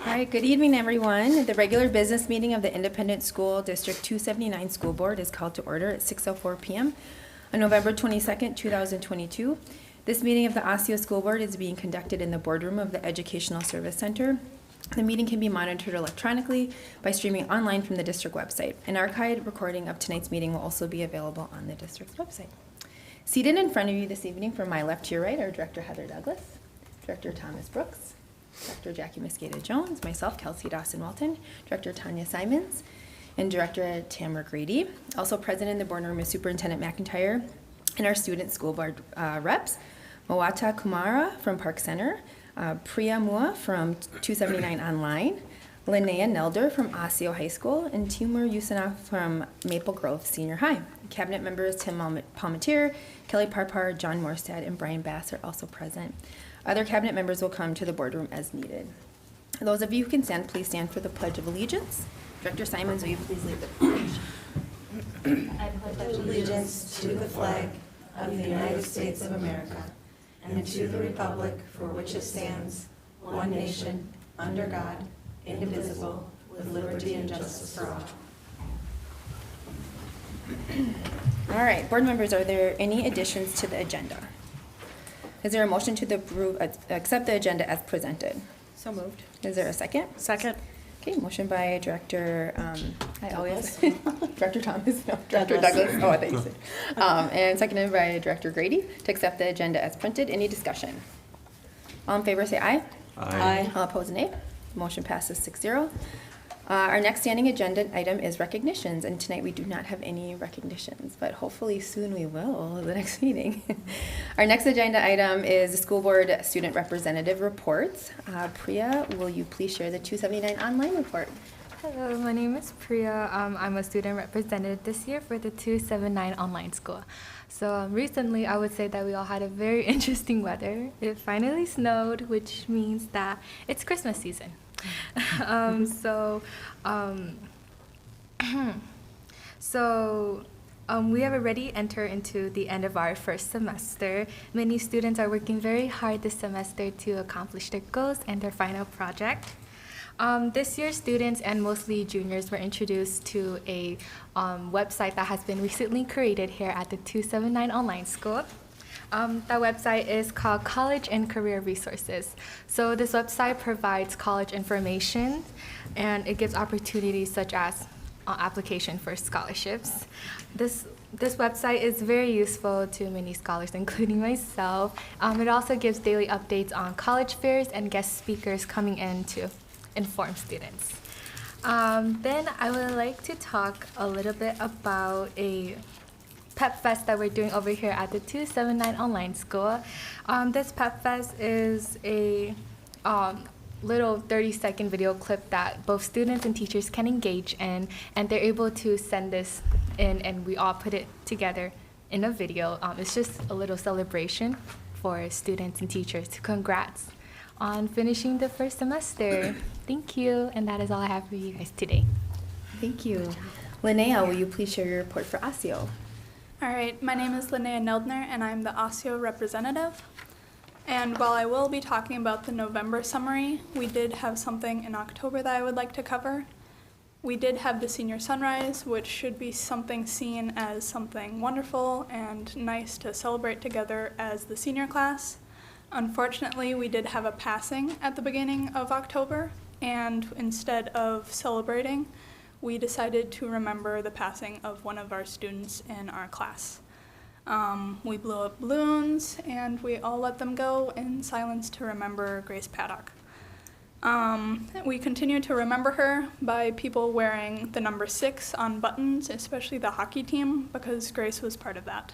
All right, good evening, everyone. The regular business meeting of the Independent School District 279 School Board is called to order at 6:04 p.m. on November 22nd, 2022. This meeting of the Osseo School Board is being conducted in the boardroom of the Educational Service Center. The meeting can be monitored electronically by streaming online from the district website. An archived recording of tonight's meeting will also be available on the district's website. Seated in front of you this evening from my left to your right are Director Heather Douglas, Director Thomas Brooks, Dr. Jackie Mosqueda-Jones, myself, Kelsey Dawson-Walton, Director Tanya Simons, and Director Tamara Grady. Also present in the boardroom is Superintendent McIntyre and our student school board reps, Mawata Kumara from Park Center, Priya Mua from 279 Online, Linnea Nelder from Osseo High School, and Timur Yusanov from Maple Grove Senior High. Cabinet members Tim Palmatier, Kelly Parpar, John Morstad, and Brian Bass are also present. Other cabinet members will come to the boardroom as needed. Those of you who can stand, please stand for the Pledge of Allegiance. Director Simons, will you please lead the pledge? I pledge allegiance to the flag of the United States of America and to the republic for which it stands, one nation, under God, indivisible, with liberty and justice for all. All right, board members, are there any additions to the agenda? Is there a motion to accept the agenda as presented? So moved. Is there a second? Second. Okay, motion by Director, Director Thomas, no, Director Douglas. Oh, I thought you said. And seconded by Director Grady to accept the agenda as printed. Any discussion? All in favor say aye. Aye. All opposed nay. Motion passes 6-0. Our next standing agenda item is recognitions, and tonight we do not have any recognitions, but hopefully soon we will at the next meeting. Our next agenda item is the school board student representative reports. Priya, will you please share the 279 online report? Hello, my name is Priya. I'm a student representative this year for the 279 online school. So recently I would say that we all had a very interesting weather. It finally snowed, which means that it's Christmas season. We have already entered into the end of our first semester. Many students are working very hard this semester to accomplish their goals and their final project. This year, students and mostly juniors were introduced to a website that has been recently created here at the 279 online school. That website is called College and Career Resources. So this website provides college information, and it gives opportunities such as application for scholarships. This website is very useful to many scholars, including myself. It also gives daily updates on college fairs and guest speakers coming in to inform students. Then I would like to talk a little bit about a Pep Fest that we're doing over here at the 279 online school. This Pep Fest is a little 30-second video clip that both students and teachers can engage in, and they're able to send this in, and we all put it together in a video. It's just a little celebration for students and teachers. Congrats on finishing the first semester. Thank you, and that is all I have for you guys today. Thank you. Linnea, will you please share your report for Osseo? All right, my name is Linnea Neldner, and I'm the Osseo representative. And while I will be talking about the November summary, we did have something in October that I would like to cover. We did have the senior sunrise, which should be something seen as something wonderful and nice to celebrate together as the senior class. Unfortunately, we did have a passing at the beginning of October, and instead of celebrating, we decided to remember the passing of one of our students in our class. We blew up balloons, and we all let them go in silence to remember Grace Paddock. We continue to remember her by people wearing the number 6 on buttons, especially the hockey team, because Grace was part of that.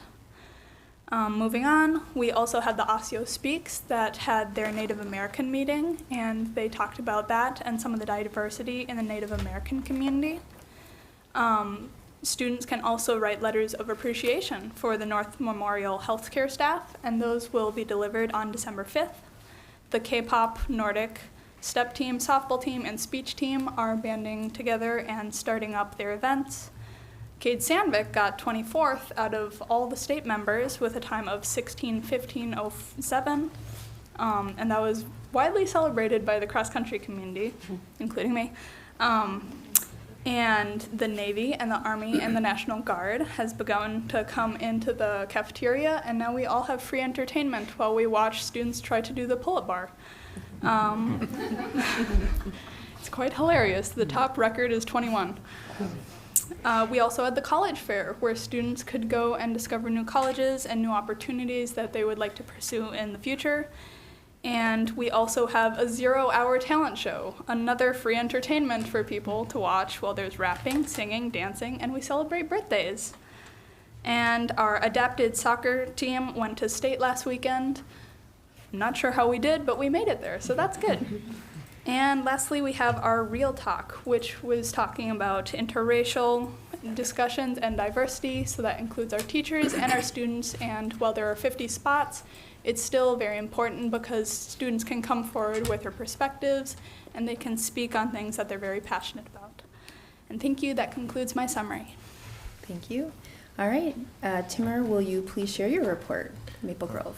Moving on, we also had the Osseo Speaks that had their Native American meeting, and they talked about that and some of the diversity in the Native American community. Students can also write letters of appreciation for the North Memorial healthcare staff, and those will be delivered on December 5th. The K-pop, Nordic, step team, softball team, and speech team are banding together and starting up their events. Cade Sandvik got 24th out of all the state members with a time of 16:15:07, and that was widely celebrated by the cross-country community, including me. And the Navy and the Army and the National Guard has begun to come into the cafeteria, and now we all have free entertainment while we watch students try to do the pull-up bar. It's quite hilarious. The top record is 21. We also had the college fair, where students could go and discover new colleges and new opportunities that they would like to pursue in the future. And we also have a 0-hour talent show, another free entertainment for people to watch while there's rapping, singing, dancing, and we celebrate birthdays. And our adapted soccer team went to state last weekend. I'm not sure how we did, but we made it there, so that's good. And lastly, we have our Real Talk, which was talking about interracial discussions and diversity, so that includes our teachers and our students, and while there are 50 spots, it's still very important because students can come forward with their perspectives and they can speak on things that they're very passionate about. And thank you, that concludes my summary. Thank you. All right, Timur, will you please share your report, Maple Grove?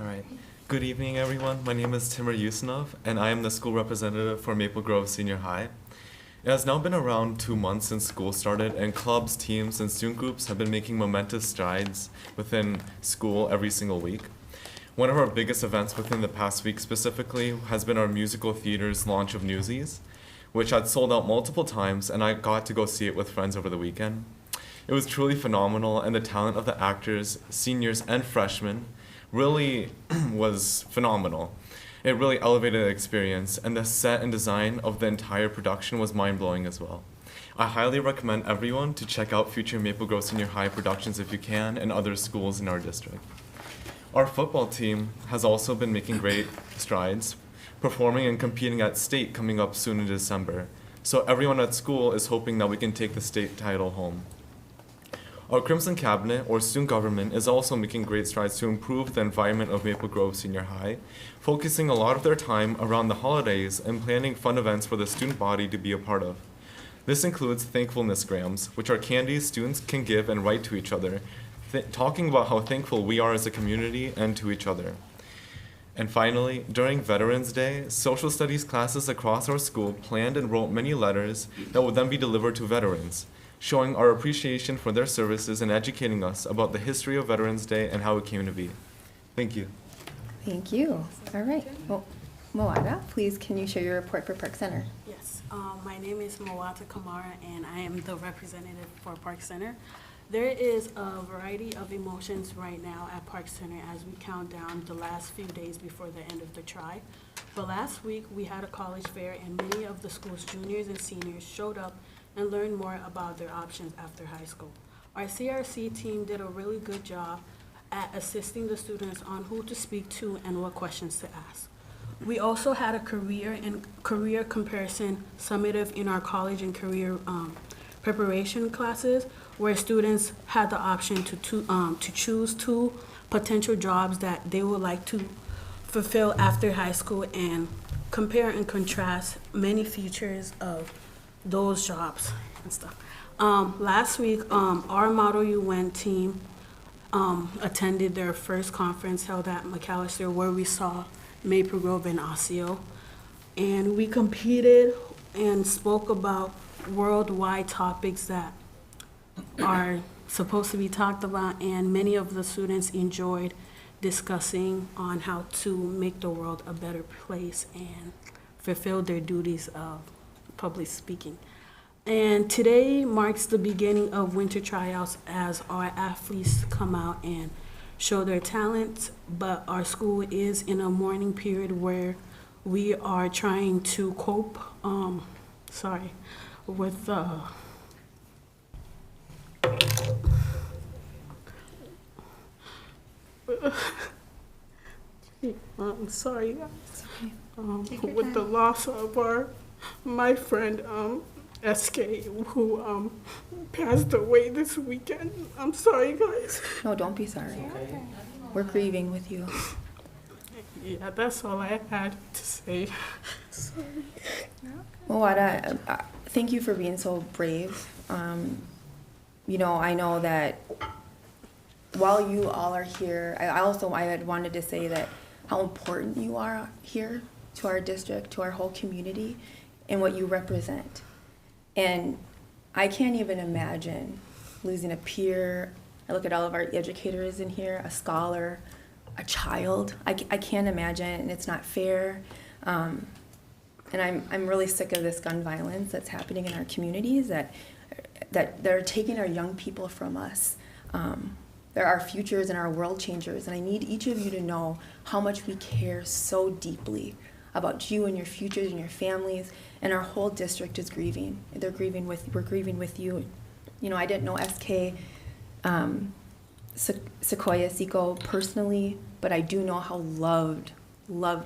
All right. Good evening, everyone. My name is Timur Yusinov, and I am the school representative for Maple Grove Senior High. It has now been around 2 months since school started, and clubs, teams, and student groups have been making momentous strides within school every single week. One of our biggest events within the past week specifically has been our musical theater's launch of Newsies, which had sold out multiple times, and I got to go see it with friends over the weekend. It was truly phenomenal, and the talent of the actors, seniors, and freshmen really was phenomenal. It really elevated the experience, and the set and design of the entire production was mind-blowing as well. I highly recommend everyone to check out future Maple Grove Senior High productions if you can, and other schools in our district. Our football team has also been making great strides, performing and competing at state coming up soon in December. So everyone at school is hoping that we can take the state title home. Our Crimson Cabinet, or student government, is also making great strides to improve the environment of Maple Grove Senior High, focusing a lot of their time around the holidays and planning fun events for the student body to be a part of. This includes thankfulness grams, which are candies students can give and write to each other, talking about how thankful we are as a community and to each other. And finally, during Veterans Day, social studies classes across our school planned and wrote many letters that would then be delivered to veterans, showing our appreciation for their services and educating us about the history of Veterans Day and how it came to be. Thank you. Thank you. All right. Well, Moada, please can you share your report for Park Center? Yes, my name is Moata Kamara, and I am the representative for Park Center. There is a variety of emotions right now at Park Center as we count down the last few days before the end of the tri. But last week, we had a college fair, and many of the school's juniors and seniors showed up and learned more about their options after high school. Our CRC team did a really good job at assisting the students on who to speak to and what questions to ask. We also had a career comparison summative in our college and career preparation classes, where students had the option to choose 2 potential jobs that they would like to fulfill after high school and compare and contrast many features of those jobs and stuff. Last week, our Model UN team attended their first conference held at McAllister, where we saw Maple Grove and Osseo. And we competed and spoke about worldwide topics that are supposed to be talked about, and many of the students enjoyed discussing on how to make the world a better place and fulfill their duties of public speaking. And today marks the beginning of winter tryouts as our athletes come out and show their talents, but our school is in a mourning period where we are trying to cope with I'm sorry, guys. With the loss of my friend SK, who passed away this weekend. I'm sorry, guys. No, don't be sorry. We're grieving with you. Yeah, that's all I had to say. Sorry. Moada, thank you for being so brave. You know, I know that while you all are here, I had wanted to say that how important you are here to our district, to our whole community, and what you represent. And I can't even imagine losing a peer. I look at all of our educators in here, a scholar, a child. I can't imagine, and it's not fair. And I'm really sick of this gun violence that's happening in our communities, that they're taking our young people from us. They're our futures and our world changers, and I need each of you to know how much we care so deeply about you and your futures and your families, and our whole district is grieving. We're grieving with you. You know, I didn't know SK Sequoia Seco personally, but I do know how loved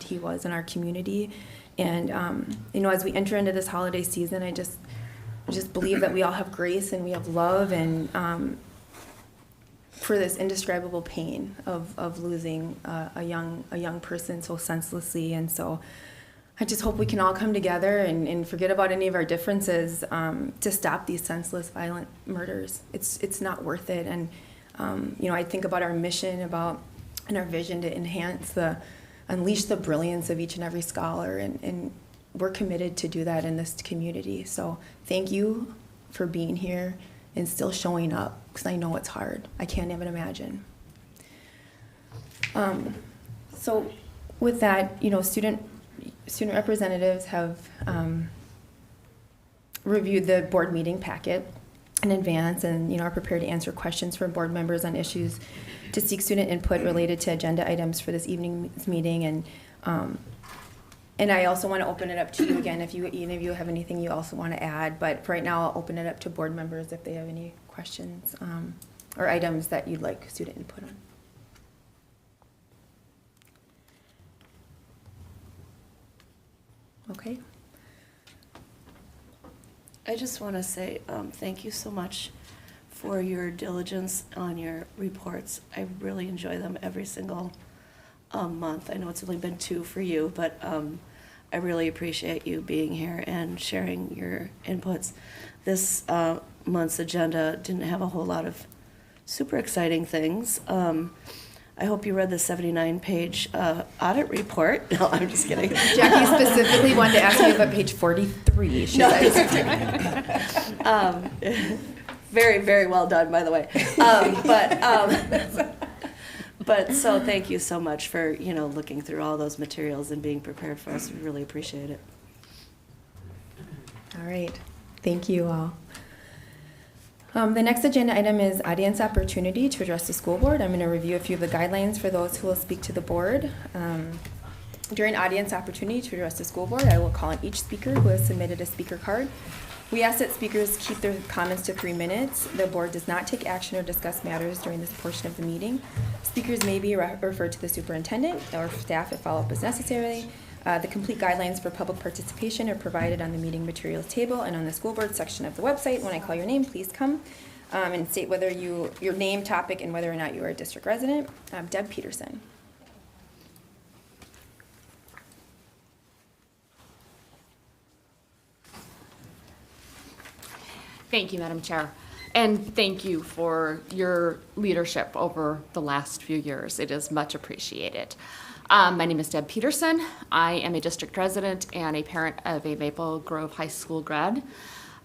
he was in our community. And you know, as we enter into this holiday season, I just believe that we all have grace and we have love, and for this indescribable pain of losing a young person so senselessly. And so I just hope we can all come together and forget about any of our differences to stop these senseless, violent murders. It's not worth it. And you know, I think about our mission, and our vision to unleash the brilliance of each and every scholar, and we're committed to do that in this community. So thank you for being here and still showing up, because I know it's hard. I can't even imagine. So with that, you know, student representatives have reviewed the board meeting packet in advance, and you know, are prepared to answer questions from board members on issues to seek student input related to agenda items for this evening's meeting. And I also want to open it up to you again if any of you have anything you also want to add. But for right now, I'll open it up to board members if they have any questions or items that you'd like student input on. Okay. I just want to say thank you so much for your diligence on your reports. I really enjoy them every single month. I know it's only been 2 for you, but I really appreciate you being here and sharing your inputs. This month's agenda didn't have a whole lot of super exciting things. I hope you read the 79-page audit report. No, I'm just kidding. Jackie specifically wanted to ask you about page 43. She said. Very, very well done, by the way. But so thank you so much for, you know, looking through all those materials and being prepared for us. We really appreciate it. All right. Thank you all. The next agenda item is audience opportunity to address the school board. I'm going to review a few of the guidelines for those who will speak to the board. During audience opportunity to address the school board, I will call on each speaker who has submitted a speaker card. We ask that speakers keep their comments to 3 minutes. The board does not take action or discuss matters during this portion of the meeting. Speakers may be referred to the superintendent or staff if follow-up is necessary. The complete guidelines for public participation are provided on the meeting materials table and on the school board section of the website. When I call your name, please come and state whether your name, topic, and whether or not you are a district resident. Deb Peterson. Thank you, Madam Chair. And thank you for your leadership over the last few years. It is much appreciated. My name is Deb Peterson. I am a district resident and a parent of a Maple Grove High School grad.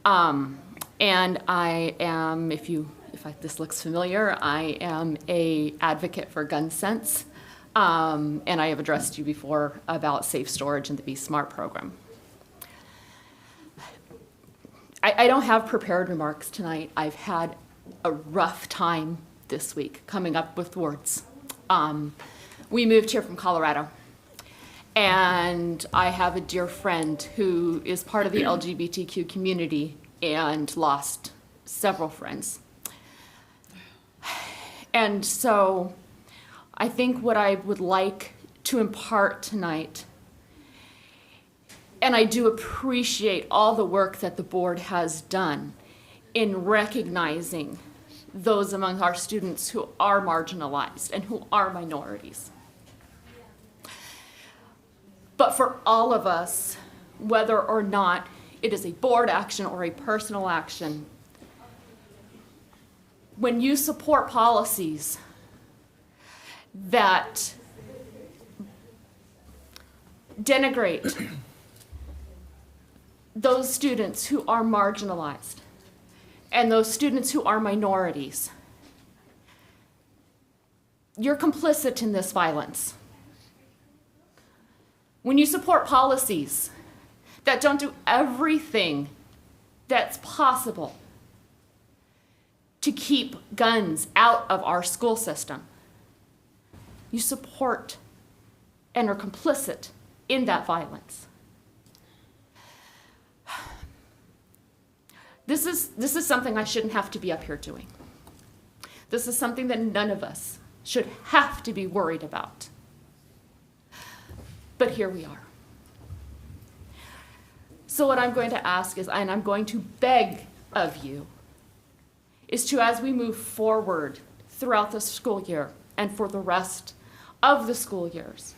And I am, this looks familiar, I am a advocate for gun sense. And I have addressed you before about safe storage and the Be Smart program. I don't have prepared remarks tonight. I've had a rough time this week coming up with words. We moved here from Colorado, and I have a dear friend who is part of the LGBTQ community and lost several friends. And so I think what I would like to impart tonight, and I do appreciate all the work that the board has done in recognizing those among our students who are marginalized and who are minorities. But for all of us, whether or not it is a board action or a personal action, when you support policies that denigrate those students who are marginalized and those students who are minorities. You're complicit in this violence. When you support policies that don't do everything that's possible to keep guns out of our school system, you support and are complicit in that violence. This is something I shouldn't have to be up here doing. This is something that none of us should have to be worried about. But here we are. So what I'm going to ask is, and I'm going to beg of you, is to, as we move forward throughout the school year and for the rest of the school years,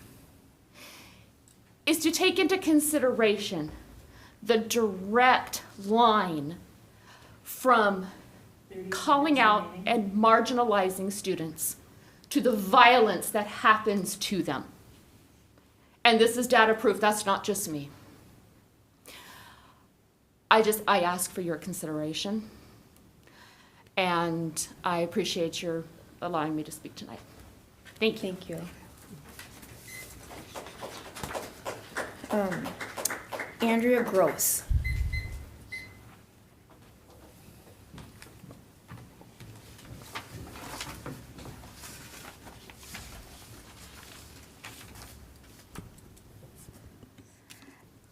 is to take into consideration the direct line from calling out and marginalizing students to the violence that happens to them. And this is data proof, that's not just me. I ask for your consideration, and I appreciate your allowing me to speak tonight. Thank you. Thank you. Andrea Gross.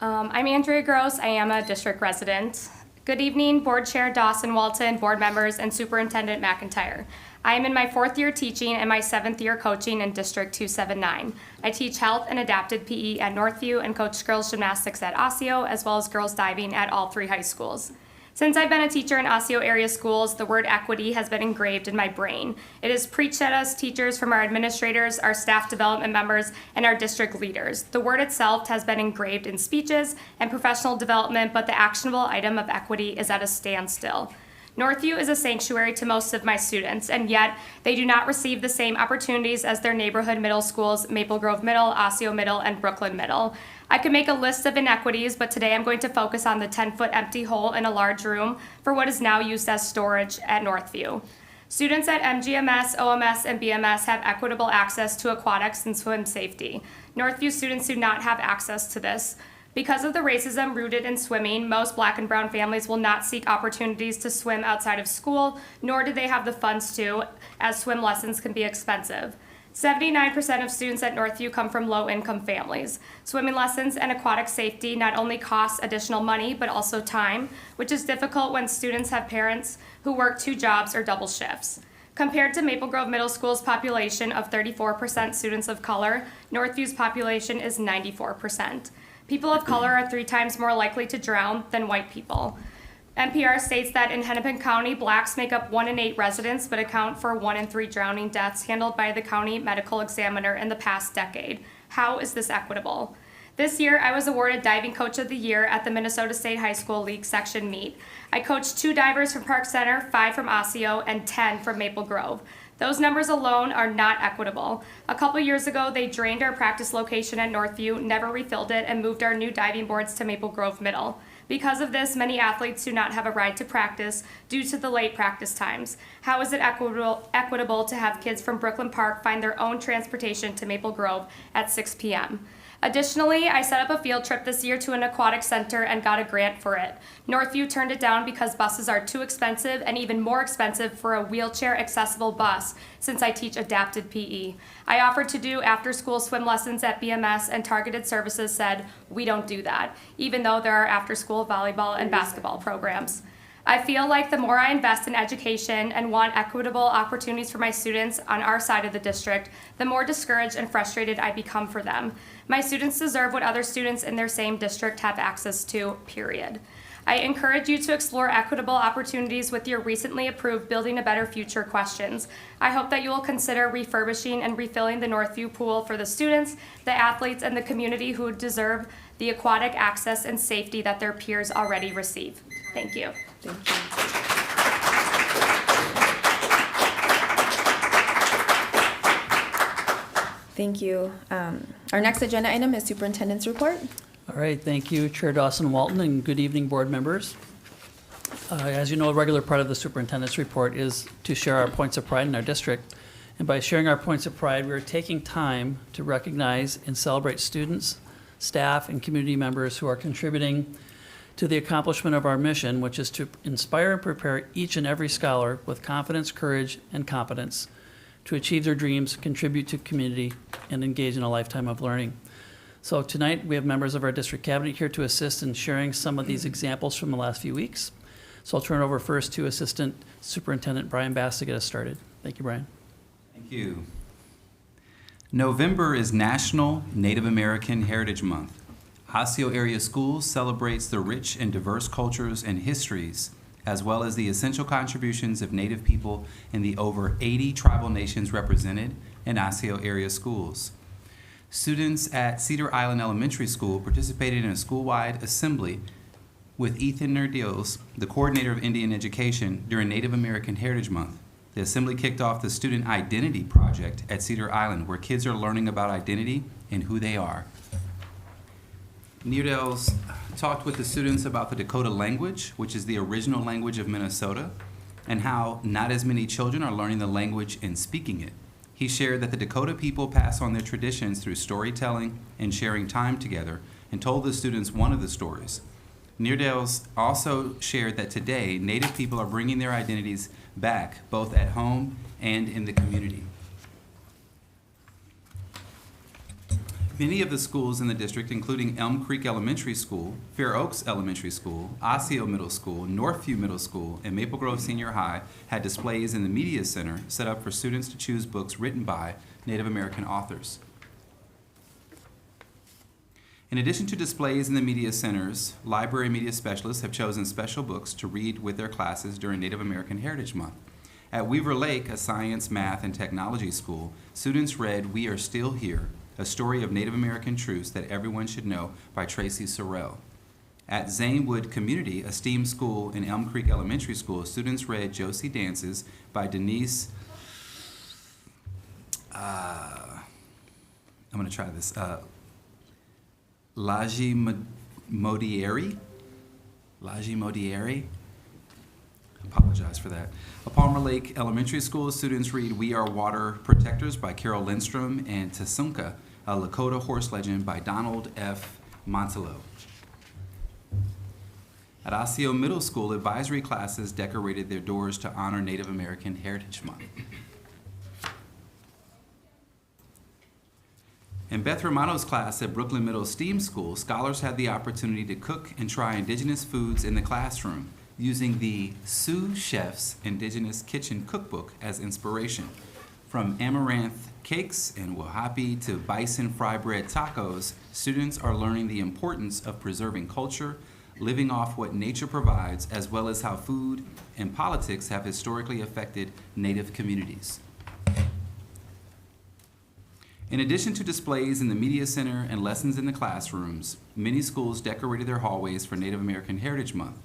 I'm Andrea Gross. I am a district resident. Good evening, Board Chair Dawson Walton, board members, and Superintendent McIntyre. I am in my 4th year teaching and my 7th year coaching in District 279. I teach health and adapted PE at Northview and coach girls gymnastics at Osseo, as well as girls diving at all 3 high schools. Since I've been a teacher in Osseo area schools, the word equity has been engraved in my brain. It is preached at us teachers from our administrators, our staff development members, and our district leaders. The word itself has been engraved in speeches and professional development, but the actionable item of equity is at a standstill. Northview is a sanctuary to most of my students, and yet they do not receive the same opportunities as their neighborhood middle schools, Maple Grove Middle, Osseo Middle, and Brooklyn Middle. I could make a list of inequities, but today I'm going to focus on the 10-foot empty hole in a large room for what is now used as storage at Northview. Students at MGMS, OMS, and BMS have equitable access to aquatics and swim safety. Northview students do not have access to this. Because of the racism rooted in swimming, most Black and brown families will not seek opportunities to swim outside of school, nor do they have the funds to, as swim lessons can be expensive. 79% of students at Northview come from low-income families. Swimming lessons and aquatic safety not only cost additional money, but also time, which is difficult when students have parents who work 2 jobs or double shifts. Compared to Maple Grove Middle School's population of 34% students of color, Northview's population is 94%. People of color are 3 times more likely to drown than white people. NPR states that in Hennepin County, Blacks make up 1 in 8 residents, but account for 1 in 3 drowning deaths handled by the county medical examiner in the past decade. How is this equitable? This year, I was awarded Diving Coach of the Year at the Minnesota State High School League section meet. I coached 2 divers from Park Center, 5 from Osseo, and 10 from Maple Grove. Those numbers alone are not equitable. A couple years ago, they drained our practice location at Northview, never refilled it, and moved our new diving boards to Maple Grove Middle. Because of this, many athletes do not have a ride to practice due to the late practice times. How is it equitable to have kids from Brooklyn Park find their own transportation to Maple Grove at 6 p.m.? Additionally, I set up a field trip this year to an aquatic center and got a grant for it. Northview turned it down because buses are too expensive and even more expensive for a wheelchair-accessible bus since I teach adapted PE. I offered to do after-school swim lessons at BMS, and Targeted Services said, we don't do that, even though there are after-school volleyball and basketball programs. I feel like the more I invest in education and want equitable opportunities for my students on our side of the district, the more discouraged and frustrated I become for them. My students deserve what other students in their same district have access to, period. I encourage you to explore equitable opportunities with your recently approved Building a Better Future questions. I hope that you will consider refurbishing and refilling the Northview pool for the students, the athletes, and the community who deserve the aquatic access and safety that their peers already receive. Thank you. Thank you. Thank you. Our next agenda item is Superintendent's report. All right, thank you, Chair Dawson Walton, and good evening, board members. As you know, a regular part of the superintendent's report is to share our points of pride in our district. And by sharing our points of pride, we are taking time to recognize and celebrate students, staff, and community members who are contributing to the accomplishment of our mission, which is to inspire and prepare each and every scholar with confidence, courage, and competence to achieve their dreams, contribute to community, and engage in a lifetime of learning. So tonight, we have members of our district cabinet here to assist in sharing some of these examples from the last few weeks. So I'll turn it over first to Assistant Superintendent Brian Bass to get us started. Thank you, Brian. Thank you. November is National Native American Heritage Month. Osseo Area Schools celebrates the rich and diverse cultures and histories, as well as the essential contributions of Native people in the over 80 tribal nations represented in Osseo Area Schools. Students at Cedar Island Elementary School participated in a school-wide assembly with Ethan Nerdios, the coordinator of Indian education, during Native American Heritage Month. The assembly kicked off the Student Identity Project at Cedar Island, where kids are learning about identity and who they are. Nerdios talked with the students about the Dakota language, which is the original language of Minnesota, and how not as many children are learning the language and speaking it. He shared that the Dakota people pass on their traditions through storytelling and sharing time together, and told the students one of the stories. Nerdios also shared that today, Native people are bringing their identities back, both at home and in the community. Many of the schools in the district, including Elm Creek Elementary School, Fair Oaks Elementary School, Osseo Middle School, Northview Middle School, and Maple Grove Senior High, had displays in the Media Center set up for students to choose books written by Native American authors. In addition to displays in the media centers, library media specialists have chosen special books to read with their classes during Native American Heritage Month. At Weaver Lake, a science, math, and technology school, students read We Are Still Here, a story of Native American truths that everyone should know by Tracy Sorrell. At Zanewood Community, a STEAM school in Elm Creek Elementary School, students read Josie Dances by Denise, I'm going to try this, Laji Modieri. Apologize for that. At Palmer Lake Elementary School, students read We Are Water Protectors by Carol Lindstrom and Tasunka, a Lakota horse legend by Donald F. Montello. At Osseo Middle School, advisory classes decorated their doors to honor Native American Heritage Month. In Beth Romano's class at Brooklyn Middle STEAM School, scholars had the opportunity to cook and try indigenous foods in the classroom, using the Sioux Chef's Indigenous Kitchen Cookbook as inspiration. From amaranth cakes and wahapi to bison fry bread tacos, students are learning the importance of preserving culture, living off what nature provides, as well as how food and politics have historically affected Native communities. In addition to displays in the media center and lessons in the classrooms, many schools decorated their hallways for Native American Heritage Month.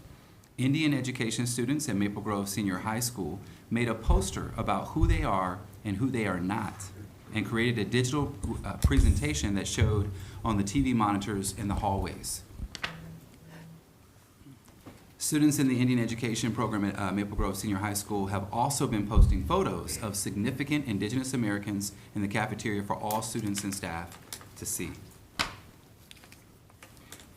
Indian education students at Maple Grove Senior High School made a poster about who they are and who they are not, and created a digital presentation that showed on the TV monitors in the hallways. Students in the Indian education program at Maple Grove Senior High School have also been posting photos of significant Indigenous Americans in the cafeteria for all students and staff to see.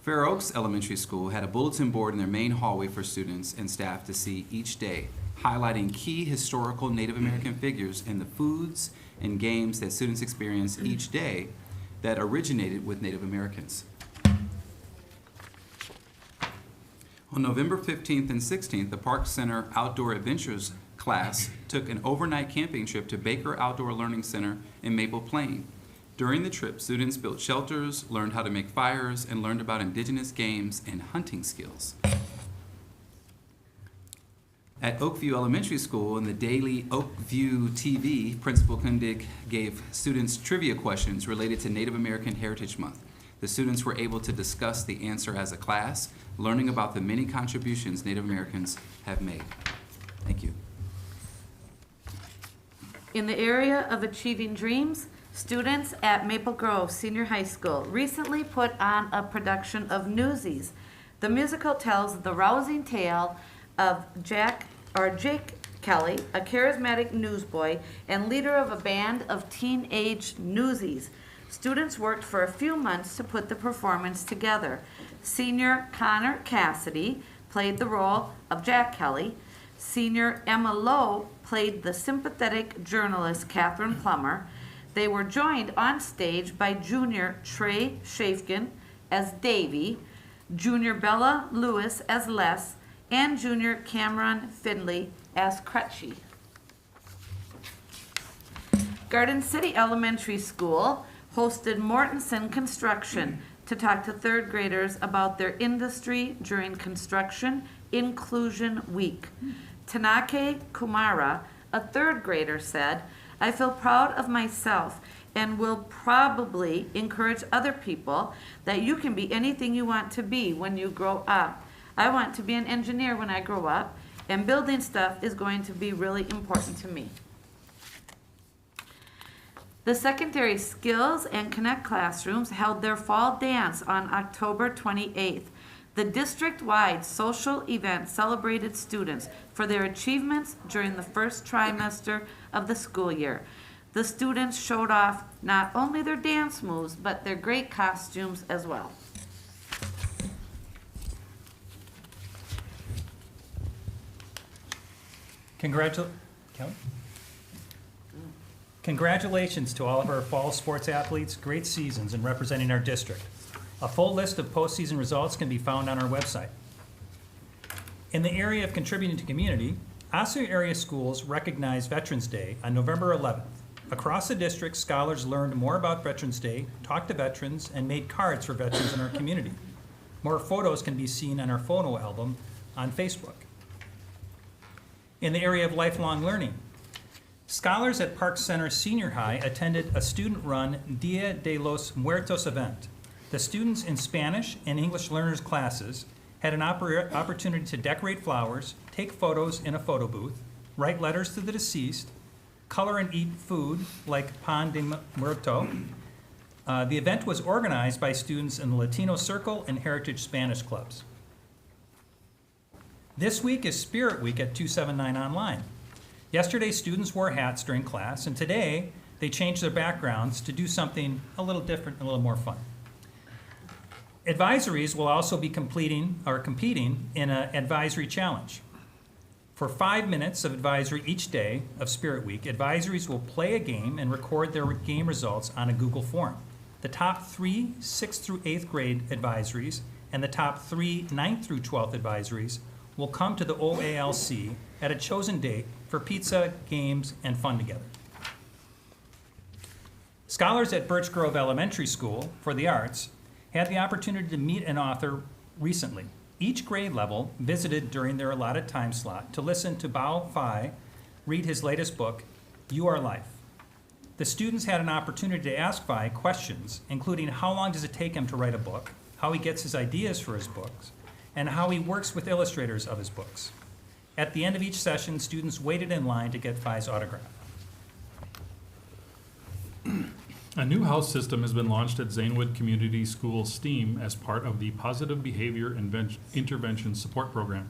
Fair Oaks Elementary School had a bulletin board in their main hallway for students and staff to see each day, highlighting key historical Native American figures in the foods and games that students experience each day that originated with Native Americans. On November 15th and 16th, the Park Center Outdoor Adventures class took an overnight camping trip to Baker Outdoor Learning Center in Maple Plain. During the trip, students built shelters, learned how to make fires, and learned about indigenous games and hunting skills. At Oakview Elementary School, in the daily Oakview TV, Principal Kundig gave students trivia questions related to Native American Heritage Month. The students were able to discuss the answer as a class, learning about the many contributions Native Americans have made. Thank you. In the area of achieving dreams, Students at Maple Grove Senior High School recently put on a production of Newsies. The musical tells the rousing tale of Jake Kelly, a charismatic newsboy and leader of a band of teenage newsies. Students worked for a few months to put the performance together. Senior Connor Cassidy played the role of Jack Kelly. Senior Emma Lowe played the sympathetic journalist Catherine Plummer. They were joined on stage by Junior Trey Shafkin as Davy, Junior Bella Lewis as Les, and Junior Cameron Findley as Crutchy. Garden City Elementary School hosted Mortensen Construction to talk to third graders about their industry during Construction Inclusion Week. Tanake Kumara, a third grader, said, "I feel proud of myself and will probably encourage other people that you can be anything you want to be when you grow up. I want to be an engineer when I grow up, and building stuff is going to be really important to me." The Secondary Skills and Connect classrooms held their fall dance on October 28th. The district-wide social event celebrated students for their achievements during the first trimester of the school year. The students showed off not only their dance moves, but their great costumes as well. Congratulations to all of our fall sports athletes. Great seasons in representing our district. A full list of postseason results can be found on our website. In the area of contributing to community, Osseo area schools recognized Veterans Day on November 11th. Across the district, scholars learned more about Veterans Day, talked to veterans, and made cards for veterans in our community. More photos can be seen on our photo album on Facebook. In the area of lifelong learning, scholars at Park Center Senior High attended a student-run Dia de los Muertos event. The students in Spanish and English learners classes had an opportunity to decorate flowers, take photos in a photo booth, write letters to the deceased, color and eat food like pan de muerto. The event was organized by students in the Latino Circle and Heritage Spanish clubs. This week is Spirit Week at 279 Online. Yesterday, students wore hats during class, and today they changed their backgrounds to do something a little different, a little more fun. Advisories will also be competing in an advisory challenge. For 5 minutes of advisory each day of Spirit Week, advisories will play a game and record their game results on a Google form. The top 3 6th through 8th grade advisories and the top 3 9th through 12th advisories will come to the OALC at a chosen date for pizza, games, and fun together. Scholars at Birch Grove Elementary School for the Arts had the opportunity to meet an author recently. Each grade level visited during their allotted time slot to listen to Bao Fai read his latest book, You Are Life. The students had an opportunity to ask Fai questions, including how long does it take him to write a book, how he gets his ideas for his books, and how he works with illustrators of his books. At the end of each session, students waited in line to get Fai's autograph. A new house system has been launched at Zanewood Community School STEAM as part of the Positive Behavior Intervention Support Program.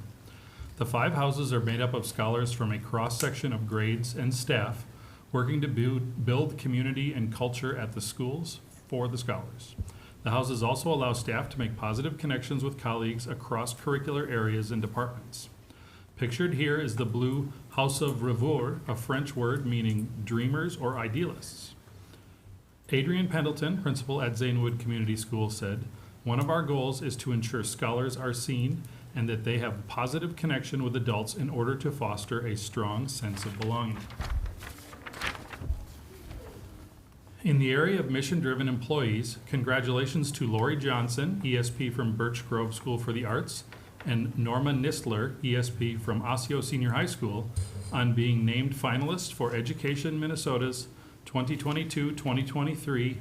The 5 houses are made up of scholars from a cross-section of grades and staff working to build community and culture at the schools for the scholars. The houses also allow staff to make positive connections with colleagues across curricular areas and departments. Pictured here is the blue House of Rêveurs, a French word meaning dreamers or idealists. Adrian Pendleton, principal at Zanewood Community School, said, "One of our goals is to ensure scholars are seen and that they have a positive connection with adults in order to foster a strong sense of belonging." In the area of mission-driven employees, congratulations to Lori Johnson, ESP from Birch Grove School for the Arts, and Norma Nistler, ESP from Osseo Senior High School, on being named finalists for Education Minnesota's 2022-2023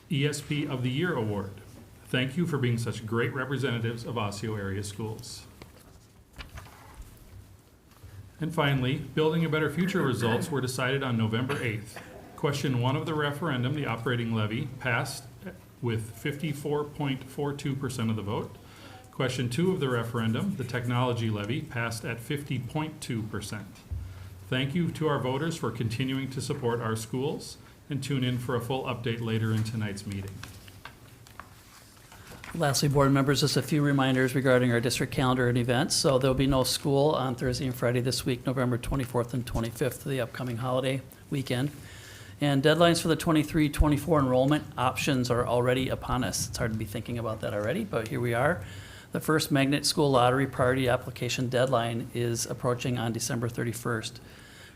ESP of the Year Award. Thank you for being such great representatives of Osseo area schools. And finally, Building a Better Future results were decided on November 8th. Question 1 of the referendum, the operating levy, passed with 54.42% of the vote. Question 2 of the referendum, the technology levy, passed at 50.2%. Thank you to our voters for continuing to support our schools, and tune in for a full update later in tonight's meeting. Lastly, board members, just a few reminders regarding our district calendar and events. So there'll be no school on Thursday and Friday this week, November 24th and 25th, the upcoming holiday weekend. And deadlines for the 23-24 enrollment options are already upon us. It's hard to be thinking about that already, but here we are. The first Magnet School Lottery Priority Application deadline is approaching on December 31st.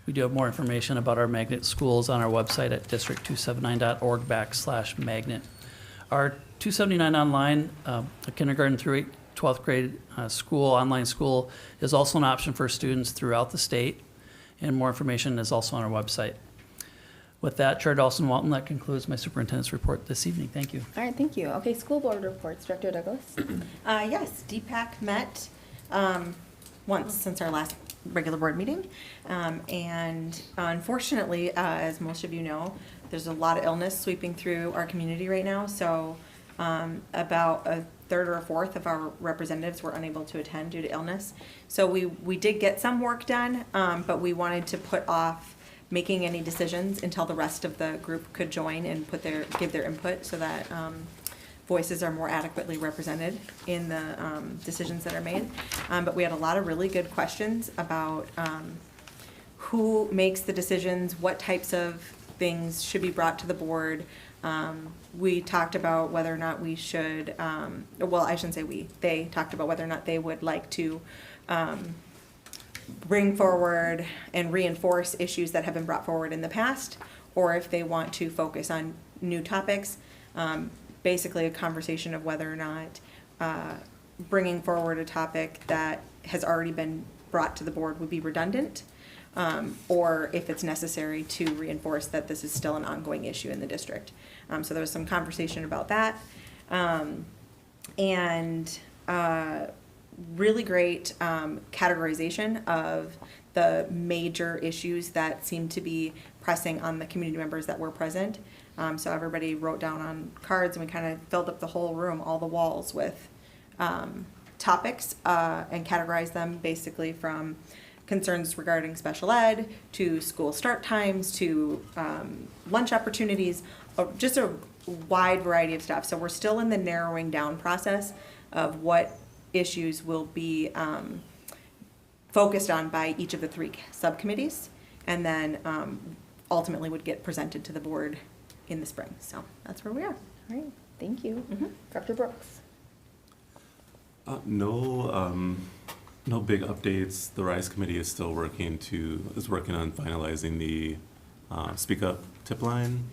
We do have more information about our magnet schools on our website at district279.org/magnet. Our 279 online, kindergarten through 12th grade school, online school, is also an option for students throughout the state, and more information is also on our website. With that, Chair Dawson Walton, that concludes my superintendent's report this evening. Thank you. All right, thank you. Okay, school board reports. Director Douglas? Yes, DPAC met once since our last regular board meeting. And unfortunately, as most of you know, there's a lot of illness sweeping through our community right now. So about a third or a fourth of our representatives were unable to attend due to illness. So we did get some work done, but we wanted to put off making any decisions until the rest of the group could join and give their input so that voices are more adequately represented in the decisions that are made. But we had a lot of really good questions about who makes the decisions, what types of things should be brought to the board. We talked about whether or not we should, well, I shouldn't say we, they talked about whether or not they would like to bring forward and reinforce issues that have been brought forward in the past, or if they want to focus on new topics. Basically a conversation of whether or not bringing forward a topic that has already been brought to the board would be redundant, or if it's necessary to reinforce that this is still an ongoing issue in the district. So there was some conversation about that. And really great categorization of the major issues that seem to be pressing on the community members that were present. So everybody wrote down on cards, and we kind of filled up the whole room, all the walls, with topics and categorized them basically from concerns regarding special ed to school start times to lunch opportunities, just a wide variety of stuff. So we're still in the narrowing down process of what issues will be focused on by each of the three subcommittees, and then ultimately would get presented to the board in the spring. So that's where we are. All right, thank you. Dr. Brooks? No big updates. The RISE committee is still working on finalizing the Speak Up tip line,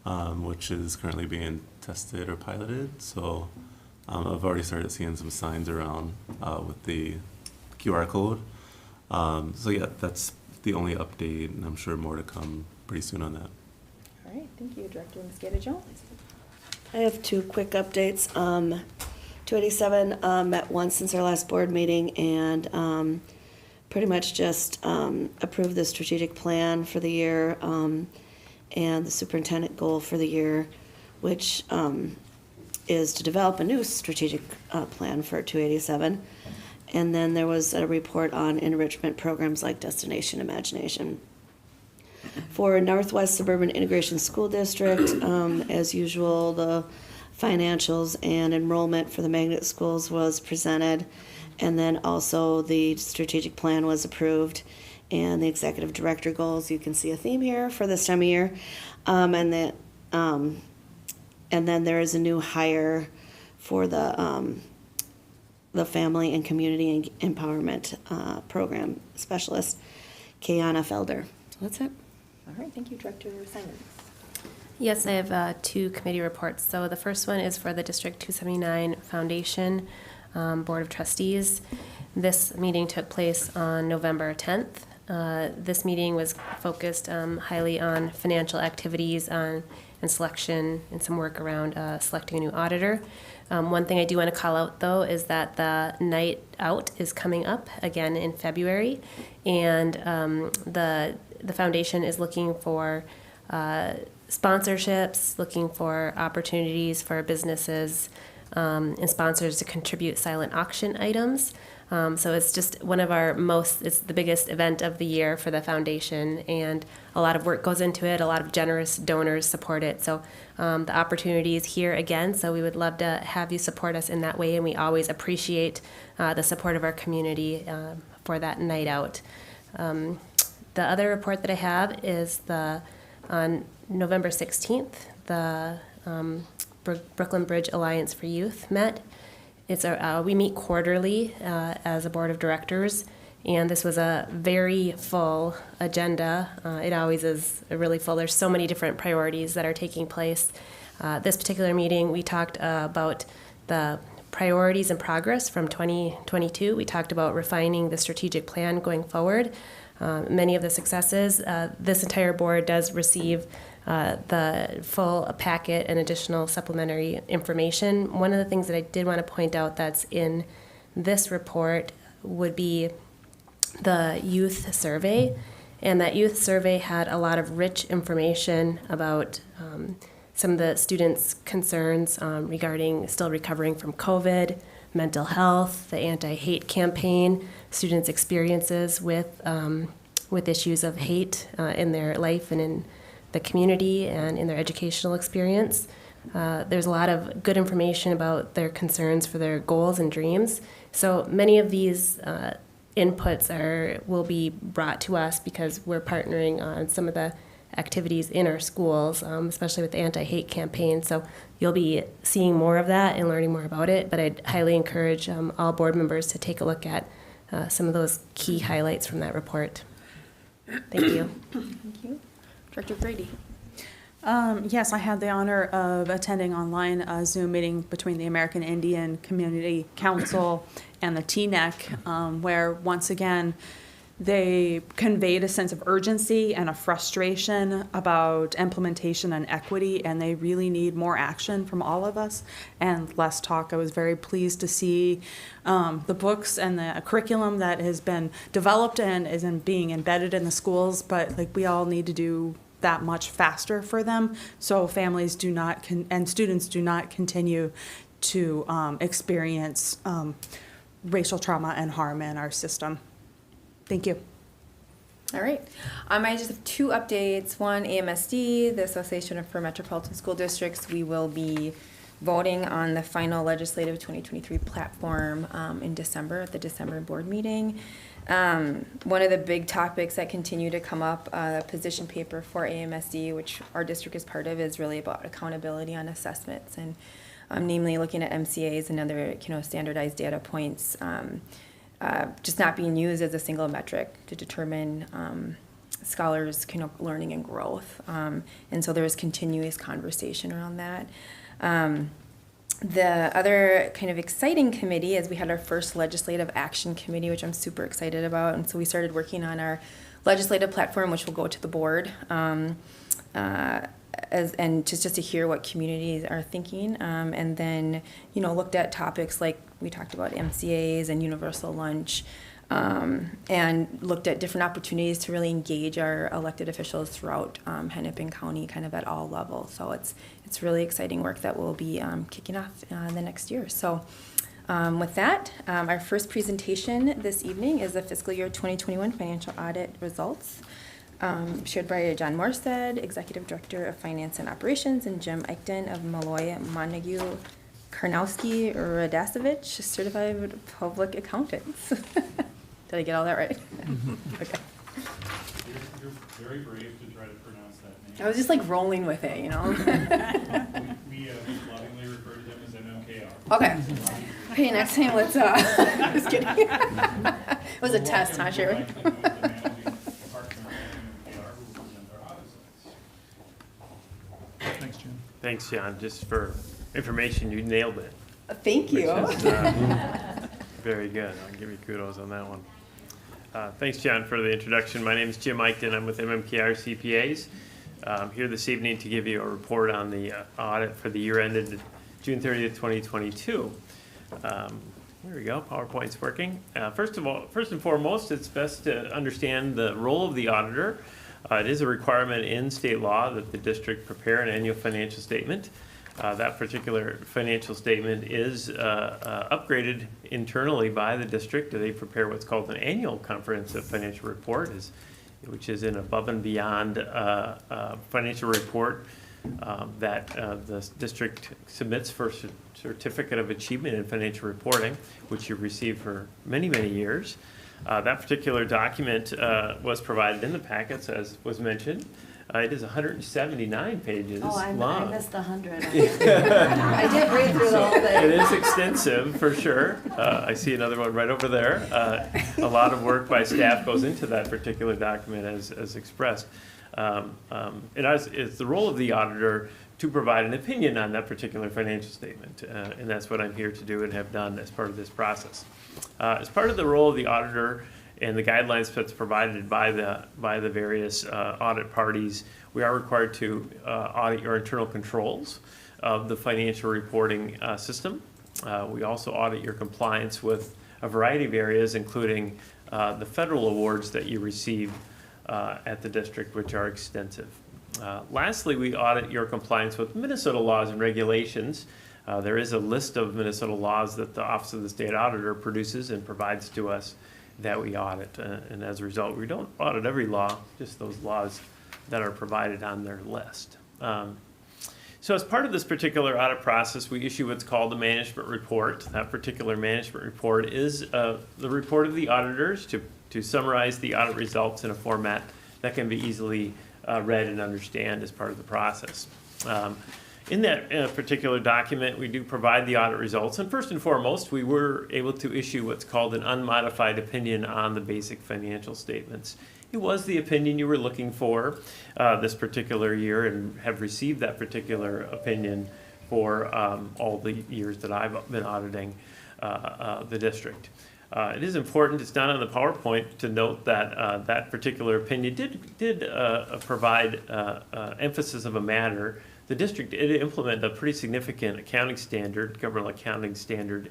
which is currently being tested or piloted. So I've already started seeing some signs around with the QR code. So yeah, that's the only update, and I'm sure more to come pretty soon on that. All right, thank you. Director Mosqueda-Jones? I have two quick updates. 287 met once since our last board meeting, and pretty much just approved the strategic plan for the year and the superintendent goal for the year, which is to develop a new strategic plan for 287. And then there was a report on enrichment programs like Destination Imagination. For Northwest Suburban Integration School District, as usual, the financials and enrollment for the magnet schools was presented, and then also the strategic plan was approved, and the executive director goals. You can see a theme here for this time of year, and then there is a new hire for the Family and Community Empowerment Program Specialist, Kayana Felder. So that's it. All right, thank you. Director Simons? Yes, I have two committee reports. So the first one is for the District 279 Foundation Board of Trustees. This meeting took place on November 10th. This meeting was focused highly on financial activities and selection and some work around selecting a new auditor. One thing I do want to call out, though, is that the night out is coming up again in February, and the foundation is looking for sponsorships, looking for opportunities for businesses and sponsors to contribute silent auction items. So it's just one of it's the biggest event of the year for the foundation, and a lot of work goes into it. A lot of generous donors support it. So the opportunity is here again, so we would love to have you support us in that way, and we always appreciate the support of our community for that night out. The other report that I have is on November 16th, the Brooklyn Bridge Alliance for Youth met. We meet quarterly as a board of directors, and this was a very full agenda. It always is really full. There's so many different priorities that are taking place. This particular meeting, we talked about the priorities and progress from 2022. We talked about refining the strategic plan going forward. Many of the successes. This entire board does receive the full packet and additional supplementary information. One of the things that I did want to point out that's in this report would be the youth survey. And that youth survey had a lot of rich information about some of the students' concerns regarding still recovering from COVID, mental health, the anti-hate campaign, students' experiences with issues of hate in their life and in the community and in their educational experience. There's a lot of good information about their concerns for their goals and dreams. So many of these inputs will be brought to us because we're partnering on some of the activities in our schools, especially with the anti-hate campaign. So you'll be seeing more of that and learning more about it, but I'd highly encourage all board members to take a look at some of those key highlights from that report. Thank you. Thank you. Director Grady. Yes, I had the honor of attending online a Zoom meeting between the American Indian Community Council and the TNEC, where once again they conveyed a sense of urgency and a frustration about implementation and equity, and they really need more action from all of us and less talk. I was very pleased to see the books and the curriculum that has been developed and is being embedded in the schools, but we all need to do that much faster for them, so families do not and students do not continue to experience racial trauma and harm in our system. Thank you. All right. I just have two updates. One, AMSD, the Association for Metropolitan School Districts, we will be voting on the final legislative 2023 platform in December at the December board meeting. One of the big topics that continue to come up, position paper for AMSD, which our district is part of, is really about accountability on assessments, and namely looking at MCAs and other standardized data points just not being used as a single metric to determine scholars' learning and growth. And so there was continuous conversation around that. The other kind of exciting committee is we had our first legislative action committee, which I'm super excited about. And so we started working on our legislative platform, which will go to the board, and just to hear what communities are thinking. And then, looked at topics like we talked about MCAs and universal lunch, and looked at different opportunities to really engage our elected officials throughout Hennepin County, kind of at all levels. So it's really exciting work that will be kicking off the next year. So with that, our first presentation this evening is the fiscal year 2021 financial audit results, shared by John Morstead, Executive Director of Finance and Operations, and Jim Eichten of Malloy Montague Karnowski Radasevich, Certified Public Accountants. Did I get all that right? Okay. You're very brave to try to pronounce that name. I was just rolling with it, We lovingly refer to them as MMKR. Okay. Okay, next time let's, just kidding. It was a test, huh, Sherry? Thanks, Jim. Thanks, John. Just for information, you nailed it. Thank you. Which is, very good. I'll give you kudos on that one. Thanks, John, for the introduction. My name is Jim Eichten. I'm with MMKR CPAs. I'm here this evening to give you a report on the audit for the year ended June 30th, 2022. There we go. PowerPoint's working. First and foremost, it's best to understand the role of the auditor. It is a requirement in state law that the district prepare an annual financial statement. That particular financial statement is upgraded internally by the district. They prepare what's called an annual comprehensive financial report, which is an above and beyond financial report that the district submits for certificate of achievement in financial reporting, which you've received for many, many years. That particular document was provided in the packets, as was mentioned. It is 179 pages long. I missed 100. I did read through the whole thing. It is extensive, for sure. I see another one right over there. A lot of work by staff goes into that particular document as expressed. It's the role of the auditor to provide an opinion on that particular financial statement, and that's what I'm here to do and have done as part of this process. As part of the role of the auditor and the guidelines that's provided by the various audit parties, we are required to audit your internal controls of the financial reporting system. We also audit your compliance with a variety of areas, including the federal awards that you receive at the district, which are extensive. Lastly, we audit your compliance with Minnesota laws and regulations. There is a list of Minnesota laws that the Office of the State Auditor produces and provides to us that we audit. And as a result, we don't audit every law, just those laws that are provided on their list. So as part of this particular audit process, we issue what's called a management report. That particular management report is the report of the auditors to summarize the audit results in a format that can be easily read and understand as part of the process. In that particular document, we do provide the audit results, and first and foremost, we were able to issue what's called an unmodified opinion on the basic financial statements. It was the opinion you were looking for this particular year, and have received that particular opinion for all the years that I've been auditing the district. It is important, it's not on the PowerPoint, to note that that particular opinion did provide emphasis of a matter. The district did implement a pretty significant accounting standard, government accounting standard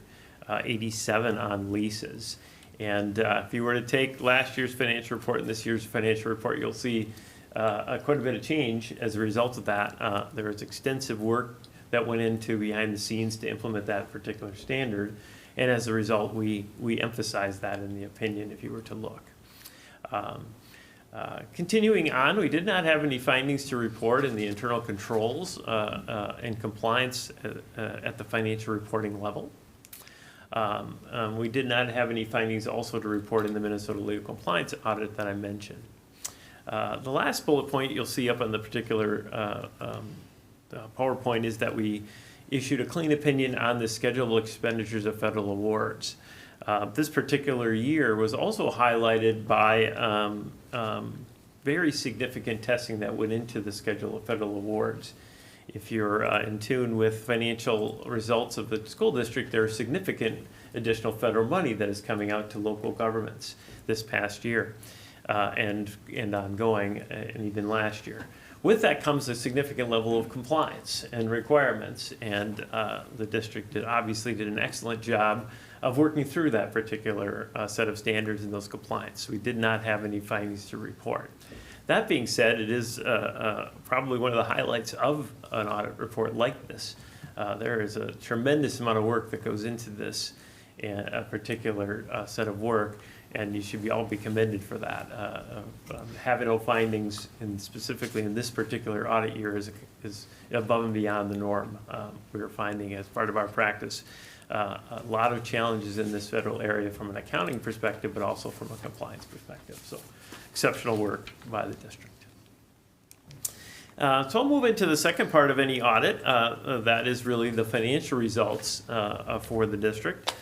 87 on leases. And if you were to take last year's financial report and this year's financial report, you'll see quite a bit of change as a result of that. There was extensive work that went into behind the scenes to implement that particular standard. And as a result, we emphasize that in the opinion if you were to look. Continuing on, we did not have any findings to report in the internal controls and compliance at the financial reporting level. We did not have any findings also to report in the Minnesota legal compliance audit that I mentioned. The last bullet point you'll see up on the particular PowerPoint is that we issued a clean opinion on the schedule of expenditures of federal awards. This particular year was also highlighted by very significant testing that went into the schedule of federal awards. If you're in tune with financial results of the school district, there is significant additional federal money that is coming out to local governments this past year and ongoing, and even last year. With that comes a significant level of compliance and requirements, and the district obviously did an excellent job of working through that particular set of standards and those compliance. We did not have any findings to report. That being said, it is probably one of the highlights of an audit report like this. There is a tremendous amount of work that goes into this a particular set of work, and you should all be commended for that. Having no findings, and specifically in this particular audit year, is above and beyond the norm. We are finding as part of our practice a lot of challenges in this federal area from an accounting perspective, but also from a compliance perspective. So exceptional work by the district. So I'll move into the second part of any audit. That is really the financial results for the district.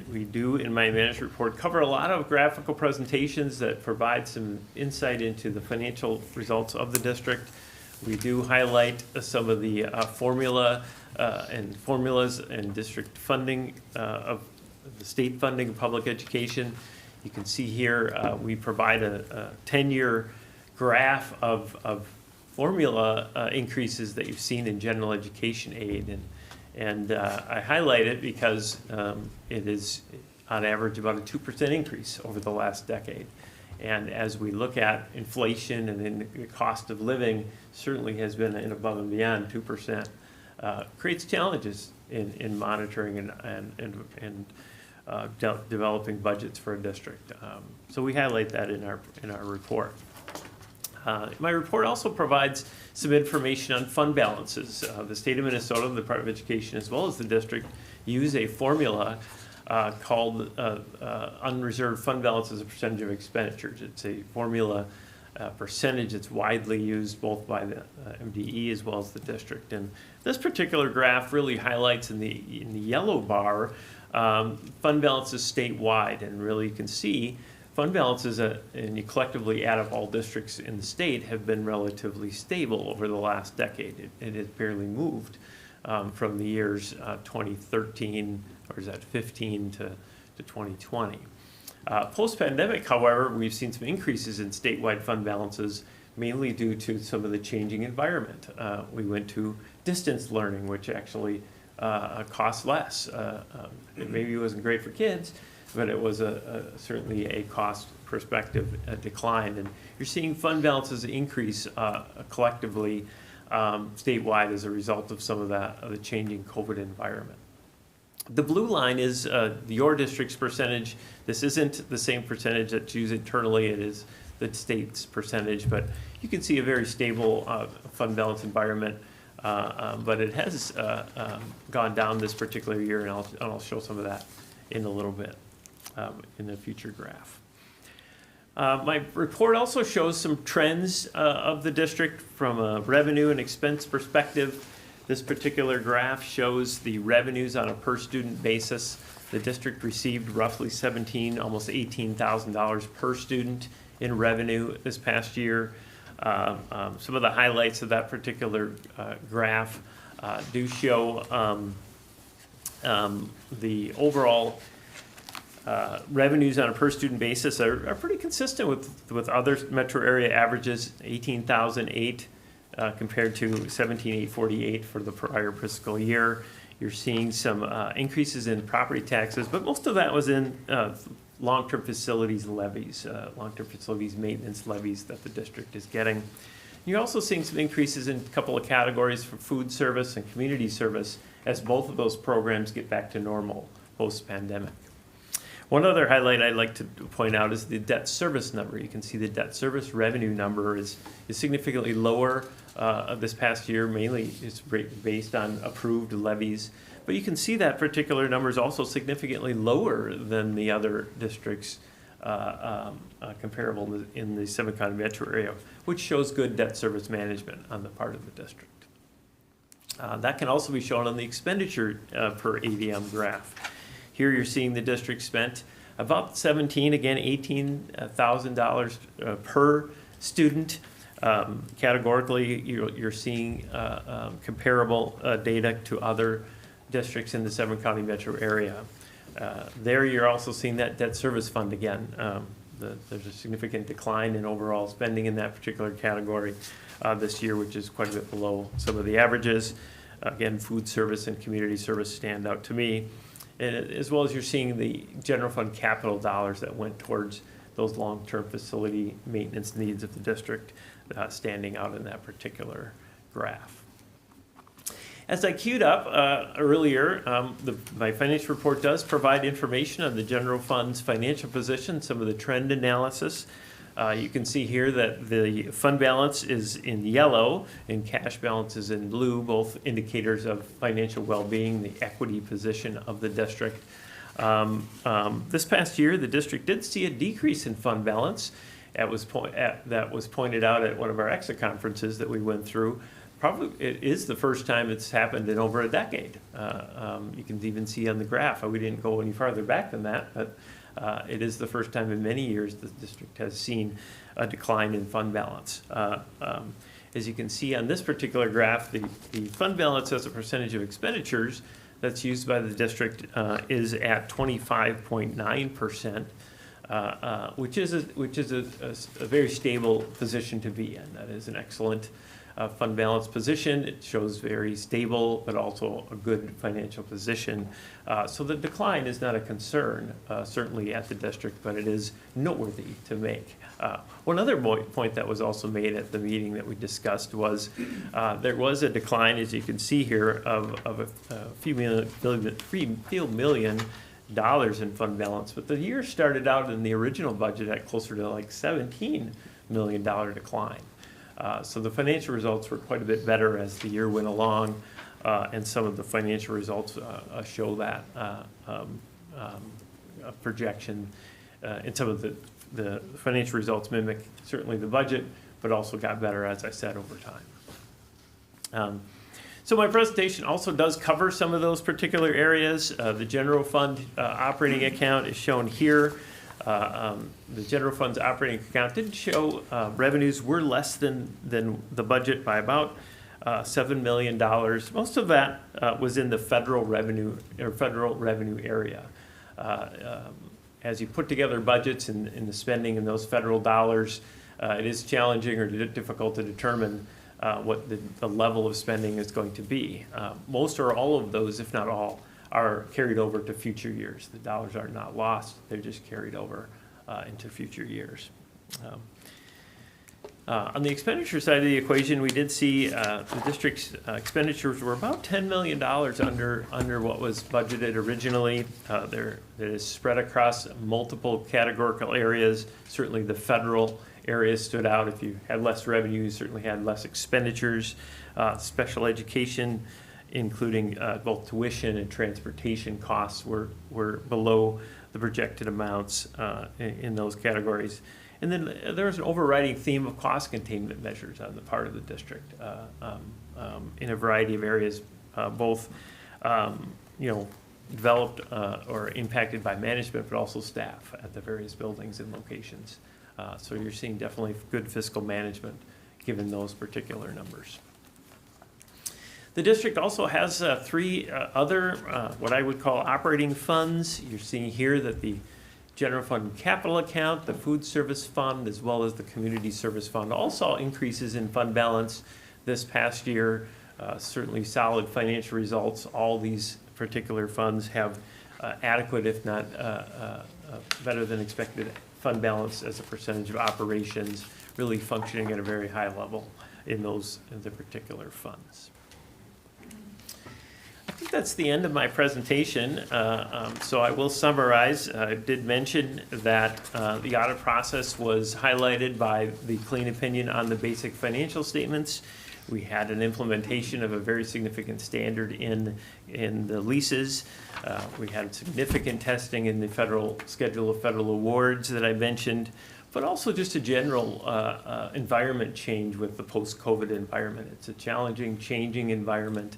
We do, in my management report, cover a lot of graphical presentations that provide some insight into the financial results of the district. We do highlight some of the formulas and district funding of the state funding of public education. You can see here we provide a 10-year graph of formula increases that you've seen in general education aid. And I highlight it because it is on average about a 2% increase over the last decade. And as we look at inflation and then the cost of living, certainly has been an above and beyond 2%, creates challenges in monitoring and developing budgets for a district. So we highlight that in our report. My report also provides some information on fund balances. The state of Minnesota, the Department of Education, as well as the district, use a formula called unreserved fund balance as a percentage of expenditures. It's a formula percentage that's widely used both by the MDE as well as the district. And this particular graph really highlights in the yellow bar fund balances statewide, and really you can see fund balances, and you collectively add up all districts in the state, have been relatively stable over the last decade. It has barely moved from the years 2013, or is that 15 to 2020. Post-pandemic, however, we've seen some increases in statewide fund balances, mainly due to some of the changing environment. We went to distance learning, which actually costs less. It maybe wasn't great for kids, but it was certainly a cost perspective decline. And you're seeing fund balances increase collectively statewide as a result of some of the changing COVID environment. The blue line is your district's percentage. This isn't the same percentage that's used internally. It is the state's percentage, but you can see a very stable fund balance environment. But it has gone down this particular year, and I'll show some of that in a little bit in a future graph. My report also shows some trends of the district from a revenue and expense perspective. This particular graph shows the revenues on a per student basis. The district received roughly almost $18,000 per student in revenue this past year. Some of the highlights of that particular graph do show the overall revenues on a per student basis are pretty consistent with other metro area averages, $18,008 compared to $17,848 for the prior fiscal year. You're seeing some increases in property taxes, but most of that was in long-term facilities levies, long-term facilities maintenance levies that the district is getting. You're also seeing some increases in a couple of categories for food service and community service as both of those programs get back to normal post-pandemic. One other highlight I'd like to point out is the debt service number. You can see the debt service revenue number is significantly lower this past year. Mainly it's based on approved levies. But you can see that particular number is also significantly lower than the other districts comparable in the seven-county metro area, which shows good debt service management on the part of the district. That can also be shown on the expenditure per ADM graph. Here you're seeing the district spent about $18,000 per student. Categorically, you're seeing comparable data to other districts in the seven-county metro area. There you're also seeing that debt service fund again. There's a significant decline in overall spending in that particular category this year, which is quite a bit below some of the averages. Again, food service and community service stand out to me. And as well as you're seeing the general fund capital dollars that went towards those long-term facility maintenance needs of the district standing out in that particular graph. As I queued up earlier, my financial report does provide information on the general fund's financial position, some of the trend analysis. You can see here that the fund balance is in yellow and cash balance is in blue, both indicators of financial well-being, the equity position of the district. This past year, the district did see a decrease in fund balance. That was pointed out at one of our exit conferences that we went through. Probably it is the first time it's happened in over a decade. You can even see on the graph, we didn't go any farther back than that, but it is the first time in many years the district has seen a decline in fund balance. As you can see on this particular graph, the fund balance as a percentage of expenditures that's used by the district is at 25.9%, which is a very stable position to be in. That is an excellent fund balance position. It shows very stable, but also a good financial position. So the decline is not a concern, certainly at the district, but it is noteworthy to make. One other point that was also made at the meeting that we discussed was there was a decline, as you can see here, of a few million dollars in fund balance, but the year started out in the original budget at closer to like $17 million decline. So the financial results were quite a bit better as the year went along, and some of the financial results show that projection, and some of the financial results mimic certainly the budget, but also got better, as I said, over time. So my presentation also does cover some of those particular areas. The general fund operating account is shown here. The general fund's operating account did show revenues were less than the budget by about $7 million. Most of that was in the federal revenue area. As you put together budgets and the spending in those federal dollars, it is challenging or difficult to determine what the level of spending is going to be. Most or all of those, if not all, are carried over to future years. The dollars are not lost, they're just carried over into future years. On the expenditure side of the equation, we did see the district's expenditures were about $10 million under what was budgeted originally. It is spread across multiple categorical areas. Certainly the federal areas stood out. If you had less revenue, you certainly had less expenditures. Special education, including both tuition and transportation costs, were below the projected amounts in those categories. And then there was an overriding theme of cost containment measures on the part of the district in a variety of areas, both developed or impacted by management, but also staff at the various buildings and locations. So you're seeing definitely good fiscal management given those particular numbers. The district also has three other, what I would call operating funds. You're seeing here that the general fund capital account, the food service fund, as well as the community service fund all saw increases in fund balance this past year. Certainly solid financial results. All these particular funds have adequate, if not better than expected, fund balance as a percentage of operations, really functioning at a very high level in the particular funds. I think that's the end of my presentation. So I will summarize. I did mention that the audit process was highlighted by the clean opinion on the basic financial statements. We had an implementation of a very significant standard in the leases. We had significant testing in the federal schedule of federal awards that I mentioned, but also just a general environment change with the post-COVID environment. It's a challenging, changing environment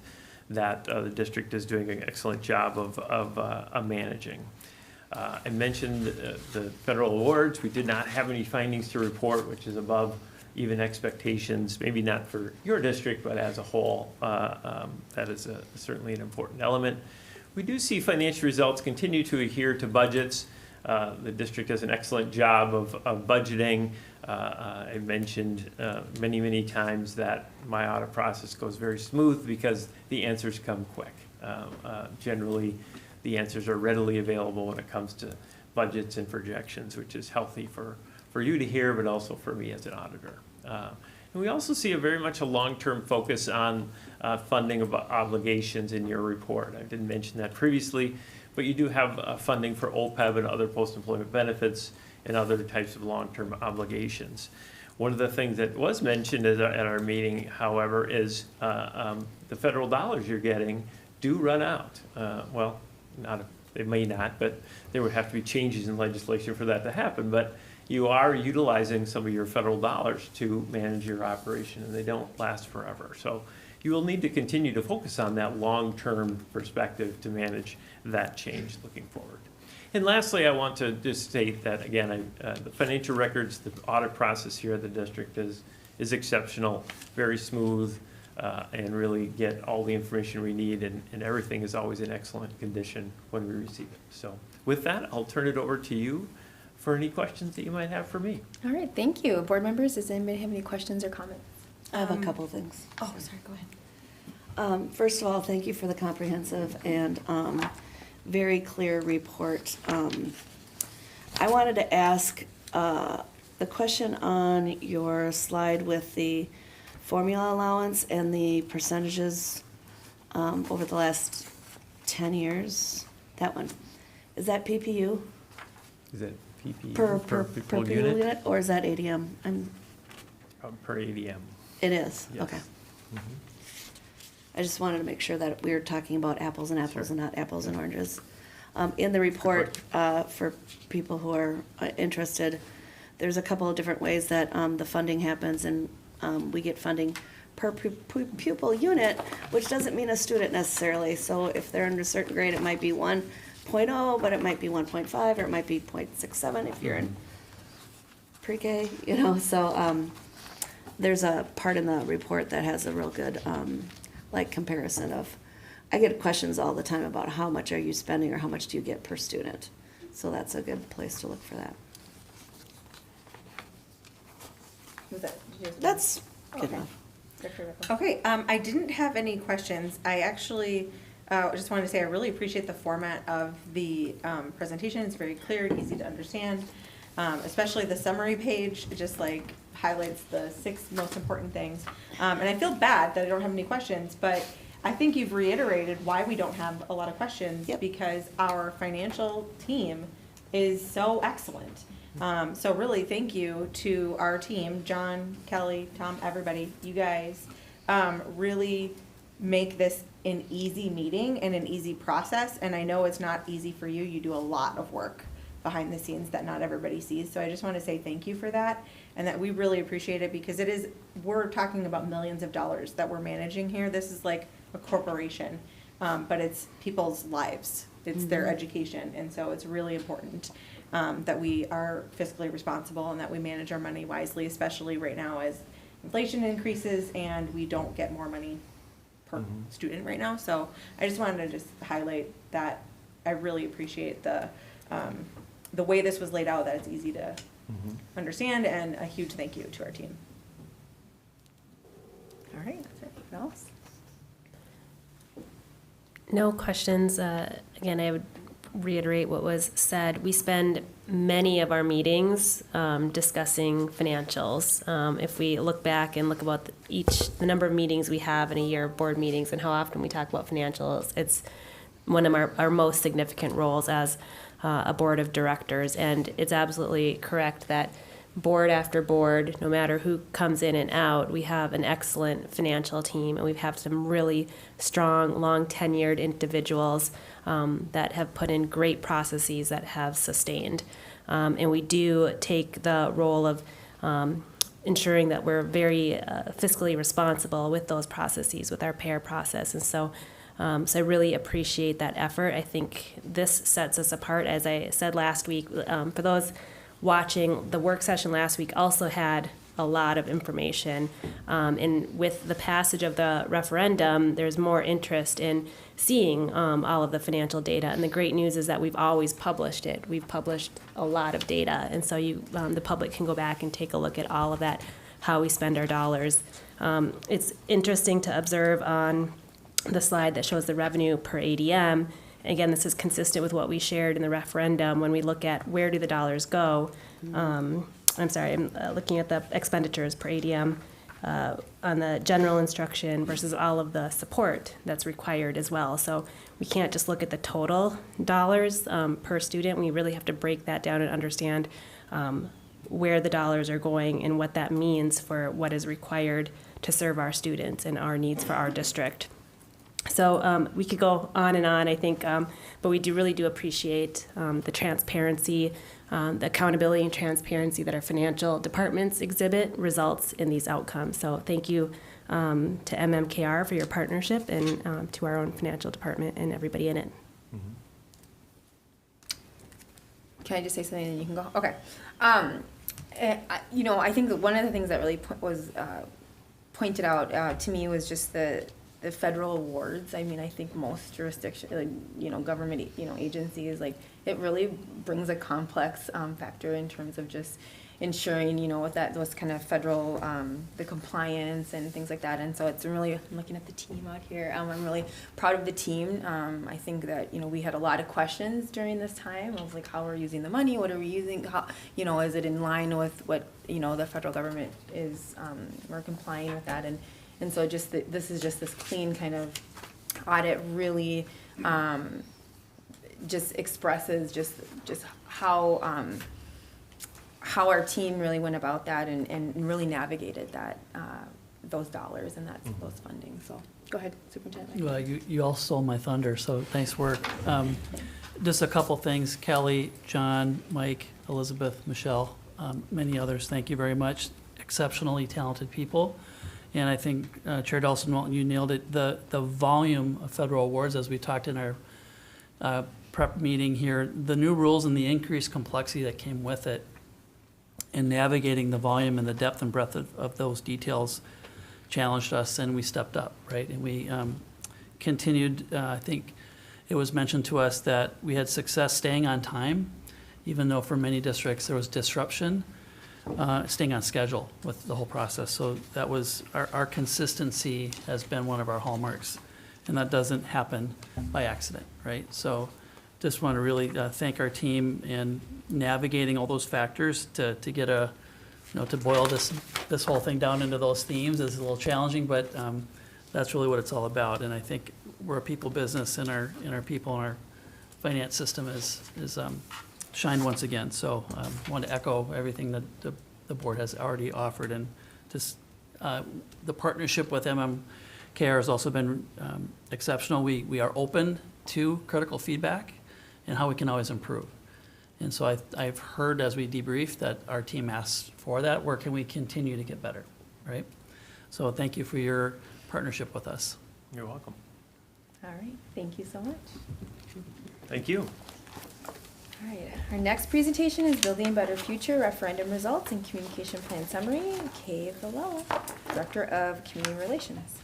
that the district is doing an excellent job of managing. I mentioned the federal awards. We did not have any findings to report, which is above even expectations, maybe not for your district, but as a whole. That is certainly an important element. We do see financial results continue to adhere to budgets. The district does an excellent job of budgeting. I mentioned many, many times that my audit process goes very smooth because the answers come quick. Generally, the answers are readily available when it comes to budgets and projections, which is healthy for you to hear, but also for me as an auditor. And we also see very much a long-term focus on funding of obligations in your report. I didn't mention that previously, but you do have funding for OPEB and other post-employment benefits and other types of long-term obligations. One of the things that was mentioned at our meeting, however, is the federal dollars you're getting do run out. Well, it may not, but there would have to be changes in legislation for that to happen. But you are utilizing some of your federal dollars to manage your operation, and they don't last forever. So you will need to continue to focus on that long-term perspective to manage that change looking forward. And lastly, I want to just state that, again, the financial records, the audit process here at the district is exceptional, very smooth, and really get all the information we need, and everything is always in excellent condition when we receive it. So with that, I'll turn it over to you for any questions that you might have for me. All right, thank you. Board members, does anybody have any questions or comments? I have a couple things. Oh, sorry, go ahead. First of all, thank you for the comprehensive and very clear report. I wanted to ask the question on your slide with the formula allowance and the percentages over the last 10 years. That one. Is that PPU? Is it PPU Per pupil pupil unit, or is that ADM? Per ADM. It is, Yes. okay. I just wanted to make sure that we were talking about apples and apples and not apples and oranges. In the report, for people who are interested, there's a couple of different ways that the funding happens, and we get funding per pupil unit, which doesn't mean a student necessarily. So if they're in a certain grade, it might be 1.0, but it might be 1.5, or it might be 0.67 if you're in pre-K, you know. So there's a part in the report that has a real good like comparison of, I get questions all the time about how much are you spending or how much do you get per student. So that's a good place to look for that. Was that? That's good Okay. enough. Okay, I didn't have any questions. I actually just wanted to say I really appreciate the format of the presentation. It's very clear and easy to understand, especially the summary page. It just like highlights the 6 most important things. And I feel bad that I don't have any questions, but I think you've reiterated why we don't have a lot of questions, because our financial team is so excellent. So really, thank you to our team, John, Kelly, Tom, everybody. You guys really make this an easy meeting and an easy process. And I know it's not easy for you. You do a lot of work behind the scenes that not everybody sees. So I just want to say thank you for that, and that we really appreciate it, because it is, we're talking about millions of dollars that we're managing here. This is like a corporation, but it's people's lives. It's their education. And so it's really important that we are fiscally responsible and that we manage our money wisely, especially right now as inflation increases and we don't get more money per student right now. So I just wanted to just highlight that I really appreciate the way this was laid out, that it's easy to understand, and a huge thank you to our team. All right, is there anything else? No questions. Again, I would reiterate what was said. We spend many of our meetings discussing financials. If we look back and look about the number of meetings we have in a year, board meetings, and how often we talk about financials, it's one of our most significant roles as a board of directors. And it's absolutely correct that board after board, no matter who comes in and out, we have an excellent financial team, and we've had some really strong, long tenured individuals that have put in great processes that have sustained. And we do take the role of ensuring that we're very fiscally responsible with those processes, with our pair process. And so I really appreciate that effort. I think this sets us apart. As I said last week, for those watching, the work session last week also had a lot of information. And with the passage of the referendum, there's more interest in seeing all of the financial data. And the great news is that we've always published it. We've published a lot of data. And so the public can go back and take a look at all of that, how we spend our dollars. It's interesting to observe on the slide that shows the revenue per ADM. Again, this is consistent with what we shared in the referendum when we look at where do the dollars go. I'm looking at the expenditures per ADM on the general instruction versus all of the support that's required as well. So we can't just look at the total dollars per student. We really have to break that down and understand where the dollars are going and what that means for what is required to serve our students and our needs for our district. So we could go on and on, I think, but we really do appreciate the transparency, the accountability and transparency that our financial departments exhibit results in these outcomes. So thank you to MMKR for your partnership, and to our own financial department and everybody in it. Can I just say something and you can go? Okay. I think that one of the things that really was pointed out to me was just the the federal awards, I mean, I think most jurisdiction, like, you know, government, you know, agencies, like, it really brings a complex factor in terms of just ensuring, you know, with that, those kind of federal, the compliance and things like that. And so it's really, I'm looking at the team out here. I'm really proud of the team. I think that, you know, we had a lot of questions during this time. I was like, how are we using the money? What are we using? How, you know, is it in line with what, you know, the federal government is, we're complying with that. And so just, this is just this clean kind of audit really just expresses just how our team really went about that and really navigated that, those dollars and those funding. So go ahead, Superintendent. Well, you all stole my thunder, so nice work. Just a couple things, Kelly, John, Mike, Elizabeth, Michelle, many others, thank you very much. Exceptionally talented people. And I think Chair Dawson-Walton, you nailed it. The volume of federal awards, as we talked in our prep meeting here, the new rules and the increased complexity that came with it, and navigating the volume and the depth and breadth of those details challenged us, and we stepped up, right? And we continued, I think it was mentioned to us that we had success staying on time, even though for many districts there was disruption, staying on schedule with the whole process. So that was, our consistency has been one of our hallmarks, and that doesn't happen by accident, right? So just want to really thank our team in navigating all those factors to get a, you know, to boil this whole thing down into those themes is a little challenging, but that's really what it's all about. And I think we're a people business, and our people and our finance system is shined once again. So I want to echo everything that the board has already offered, and just the partnership with MMKR has also been exceptional. We are open to critical feedback and how we can always improve. And so I've heard as we debrief that our team asks for that. Where can we continue to get better, right? So thank you for your partnership with us. You're welcome. All right, thank you so much. Thank you. All right, our next presentation is Building a Better Future, Referendum Results and Communication Plan Summary. Kay Villella, Director of Community Relations.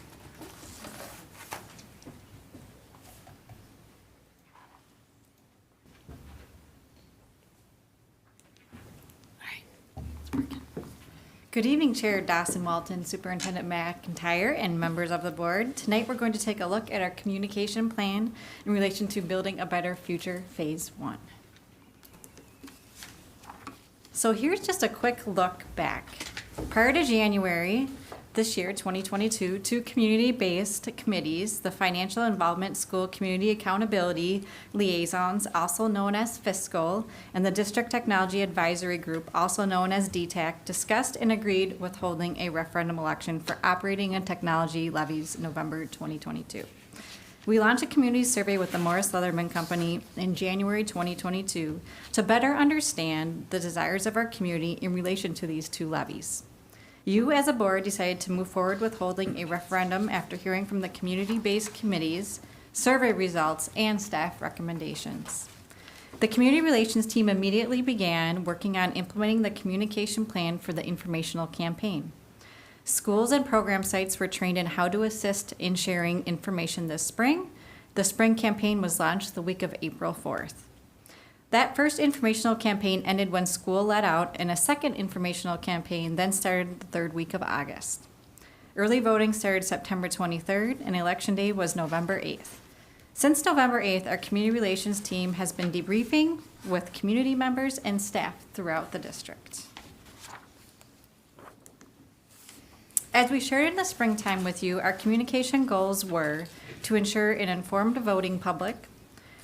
Good evening, Chair Dawson-Walton, Superintendent McIntyre, and members of the board. Tonight we're going to take a look at our communication plan in relation to Building a Better Future Phase 1. So here's just a quick look back. Prior to January this year, 2022, two community-based committees, the Financial Involvement School Community Accountability Liaisons, also known as FISCAL, and the District Technology Advisory Group, also known as DTAC, discussed and agreed with holding a referendum election for operating and technology levies November 2022. We launched a community survey with the Morris Leatherman Company in January 2022 to better understand the desires of our community in relation to these two levies. You, as a board, decided to move forward with holding a referendum after hearing from the community-based committees, survey results, and staff recommendations. The community relations team immediately began working on implementing the communication plan for the informational campaign. Schools and program sites were trained in how to assist in sharing information this spring. The spring campaign was launched the week of April 4th. That first informational campaign ended when school let out, and a second informational campaign then started the third week of August. Early voting started September 23rd, and Election Day was November 8th. Since November 8th, our community relations team has been debriefing with community members and staff throughout the district. As we shared in the springtime with you, our communication goals were to ensure an informed voting public,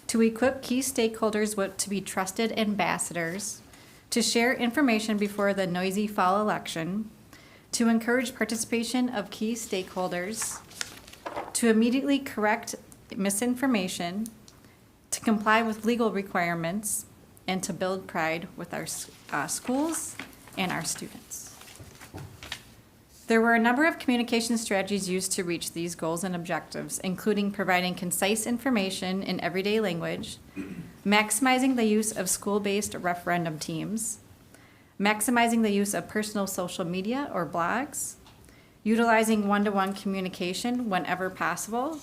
to equip key stakeholders to be trusted ambassadors, to share information before the noisy fall election, to encourage participation of key stakeholders, to immediately correct misinformation, to comply with legal requirements, and to build pride with our schools and our students. There were a number of communication strategies used to reach these goals and objectives, including providing concise information in everyday language, maximizing the use of school-based referendum teams, maximizing the use of personal social media or blogs, utilizing one-to-one communication whenever possible,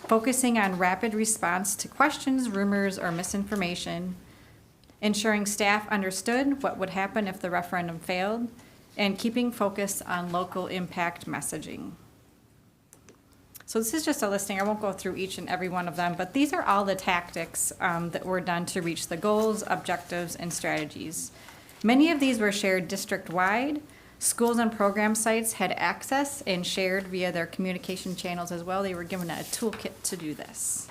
focusing on rapid response to questions, rumors, or misinformation, ensuring staff understood what would happen if the referendum failed, and keeping focus on local impact messaging. So this is just a listing. I won't go through each and every one of them, but these are all the tactics that were done to reach the goals, objectives, and strategies. Many of these were shared district-wide. Schools and program sites had access and shared via their communication channels as well. They were given a toolkit to do this.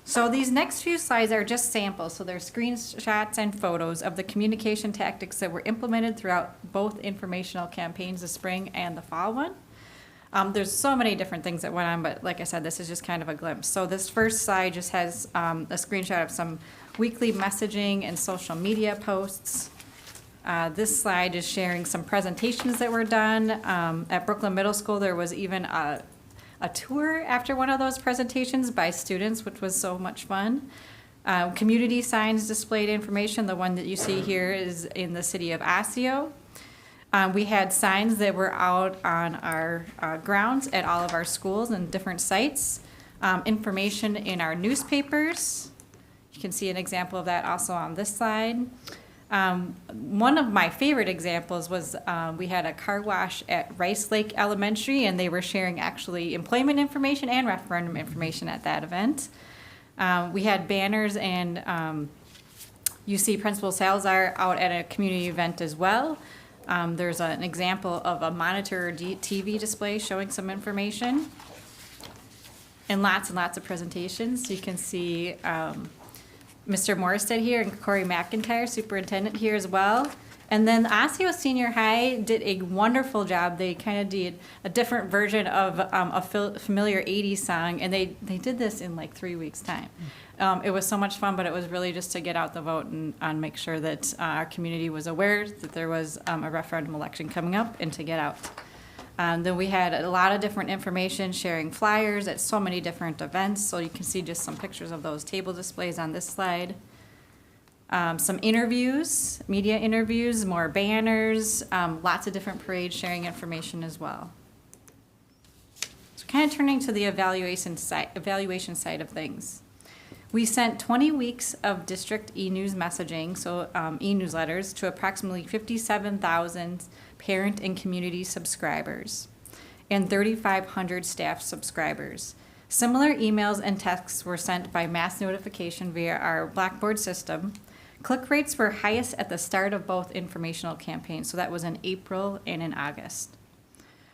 So these next few slides are just samples. So they're screenshots and photos of the communication tactics that were implemented throughout both informational campaigns, the spring and the fall one. There's so many different things that went on, but like I said, this is just kind of a glimpse. So this first slide just has a screenshot of some weekly messaging and social media posts. This slide is sharing some presentations that were done. At Brooklyn Middle School, there was even a tour after one of those presentations by students, which was so much fun. Community signs displayed information. The one that you see here is in the city of Osseo. We had signs that were out on our grounds at all of our schools and different sites. Information in our newspapers. You can see an example of that also on this slide. One of my favorite examples was we had a car wash at Rice Lake Elementary, and they were sharing actually employment information and referendum information at that event. We had banners, and you see Principal Salazar out at a community event as well. There's an example of a monitor TV display showing some information, and lots of presentations. So you can see Mr. Morstead here and Corey McIntyre, superintendent, here as well. And then Osseo Senior High did a wonderful job. They kind of did a different version of a familiar 80s song, and they did this in like 3 weeks' time. It was so much fun, but it was really just to get out the vote and make sure that our community was aware that there was a referendum election coming up and to get out. Then we had a lot of different information, sharing flyers at so many different events. So you can see just some pictures of those table displays on this slide. Some interviews, media interviews, more banners, lots of different parades sharing information as well. So kind of turning to the evaluation side of things. We sent 20 weeks of district e-news messaging, so e-newsletters, to approximately 57,000 parent and community subscribers and 3,500 staff subscribers. Similar emails and texts were sent by mass notification via our Blackboard system. Click rates were highest at the start of both informational campaigns, so that was in April and in August.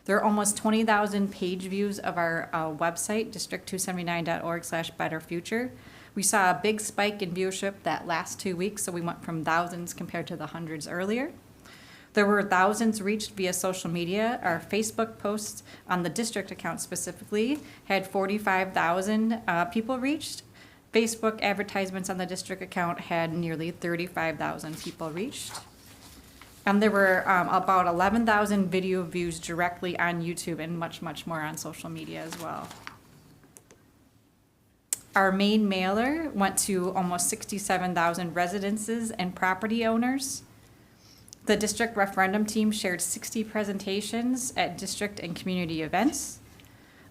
There are almost 20,000 page views of our website, district279.org/betterfuture. We saw a big spike in viewership that last 2 weeks, so we went from thousands compared to the hundreds earlier. There were thousands reached via social media. Our Facebook posts on the district account specifically had 45,000 people reached. Facebook advertisements on the district account had nearly 35,000 people reached. There were about 11,000 video views directly on YouTube and much more on social media as well. Our main mailer went to almost 67,000 residences and property owners. The district referendum team shared 60 presentations at district and community events.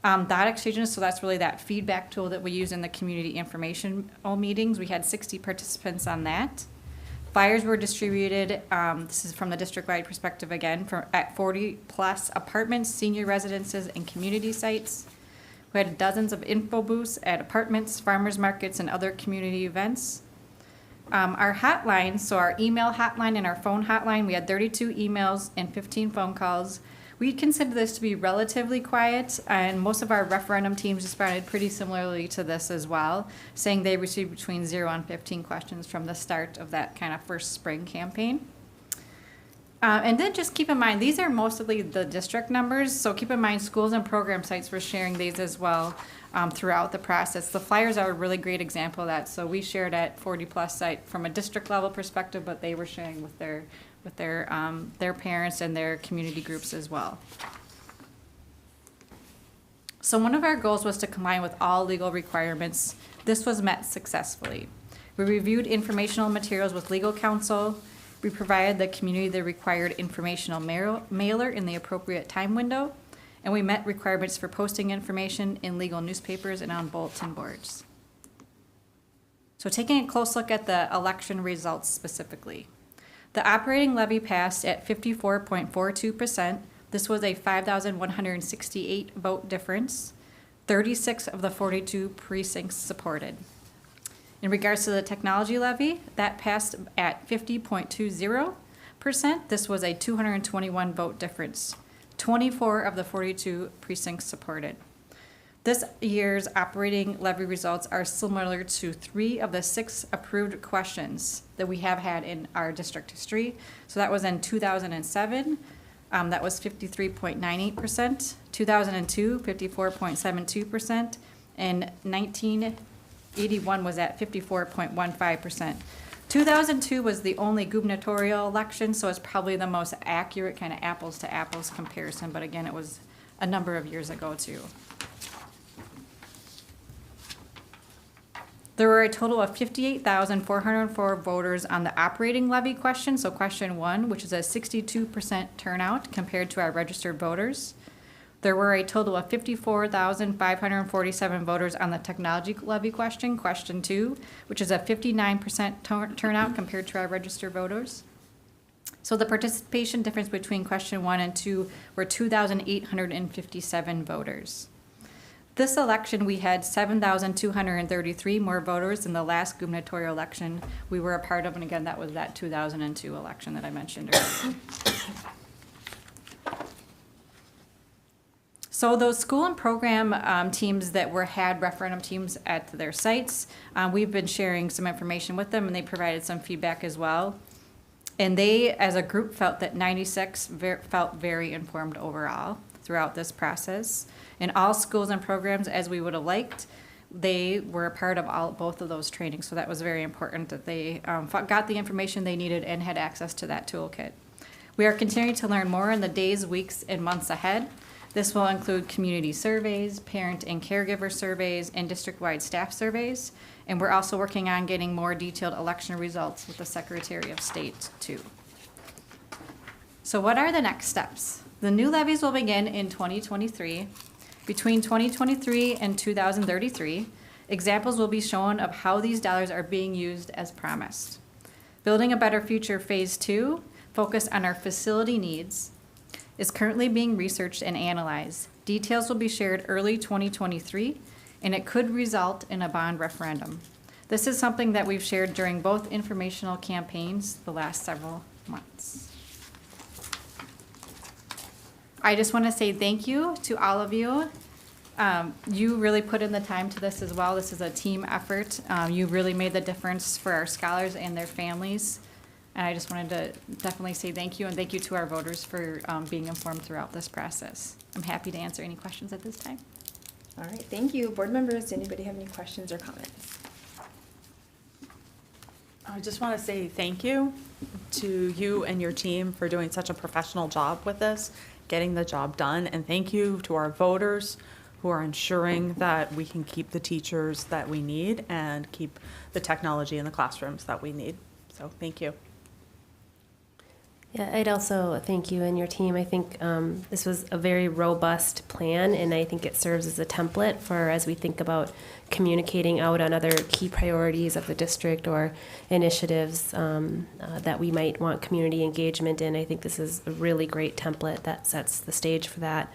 Dot exchanges, so that's really that feedback tool that we use in the community information meetings. We had 60 participants on that. Flyers were distributed, this is from the district-wide perspective again, at 40-plus apartments, senior residences, and community sites. We had dozens of info booths at apartments, farmers markets, and other community events. Our hotlines, so our email hotline and our phone hotline, we had 32 emails and 15 phone calls. We consider this to be relatively quiet, and most of our referendum teams responded pretty similarly to this as well, saying they received between 0 and 15 questions from the start of that kind of first spring campaign. And then just keep in mind, these are mostly the district numbers, so keep in mind schools and program sites were sharing these as well throughout the process. The flyers are a really great example of that, so we shared at 40-plus site from a district level perspective, but they were sharing with their parents and their community groups as well. So one of our goals was to comply with all legal requirements. This was met successfully. We reviewed informational materials with legal counsel. We provided the community the required informational mailer in the appropriate time window, and we met requirements for posting information in legal newspapers and on bulletin boards. So taking a close look at the election results specifically. The operating levy passed at 54.42%. This was a 5,168 vote difference. 36 of the 42 precincts supported. In regards to the technology levy, that passed at 50.20%. This was a 221 vote difference. 24 of the 42 precincts supported. This year's operating levy results are similar to 3 of the 6 approved questions that we have had in our district history. So that was in 2007, that was 53.98%, 2002, 54.72%, and 1981 was at 54.15%. 2002 was the only gubernatorial election, so it's probably the most accurate kind of apples to apples comparison, but again, it was a number of years ago too. There were a total of 58,404 voters on the operating levy question, so question 1, which is a 62% turnout compared to our registered voters. There were a total of 54,547 voters on the technology levy question, question 2, which is a 59% turnout compared to our registered voters. So the participation difference between question 1 and 2 were 2,857 voters. This election, we had 7,233 more voters than the last gubernatorial election we were a part of, and again, that was that 2002 election that I mentioned earlier. So those school and program teams that had referendum teams at their sites, we've been sharing some information with them, and they provided some feedback as well. And they, as a group, felt that 96 felt very informed overall throughout this process. In all schools and programs, as we would have liked, they were a part of both of those trainings. So that was very important that they got the information they needed and had access to that toolkit. We are continuing to learn more in the days, weeks, and months ahead. This will include community surveys, parent and caregiver surveys, and district-wide staff surveys. And we're also working on getting more detailed election results with the Secretary of State, too. So what are the next steps? The new levies will begin in 2023. Between 2023 and 2033, examples will be shown of how these dollars are being used as promised. Building a Better Future Phase 2, focused on our facility needs, is currently being researched and analyzed. Details will be shared early 2023, and it could result in a bond referendum. This is something that we've shared during both informational campaigns the last several months. I just want to say thank you to all of you. You really put in the time to this as well. This is a team effort. You really made the difference for our scholars and their families. And I just wanted to definitely say thank you, and thank you to our voters for being informed throughout this process. I'm happy to answer any questions at this time. All right, thank you. Board members, does anybody have any questions or comments? I just want to say thank you to you and your team for doing such a professional job with this, getting the job done, and thank you to our voters who are ensuring that we can keep the teachers that we need and keep the technology in the classrooms that we need. So thank you. Yeah, I'd also thank you and your team. I think this was a very robust plan, and I think it serves as a template for as we think about communicating out on other key priorities of the district or initiatives that we might want community engagement in. I think this is a really great template that sets the stage for that.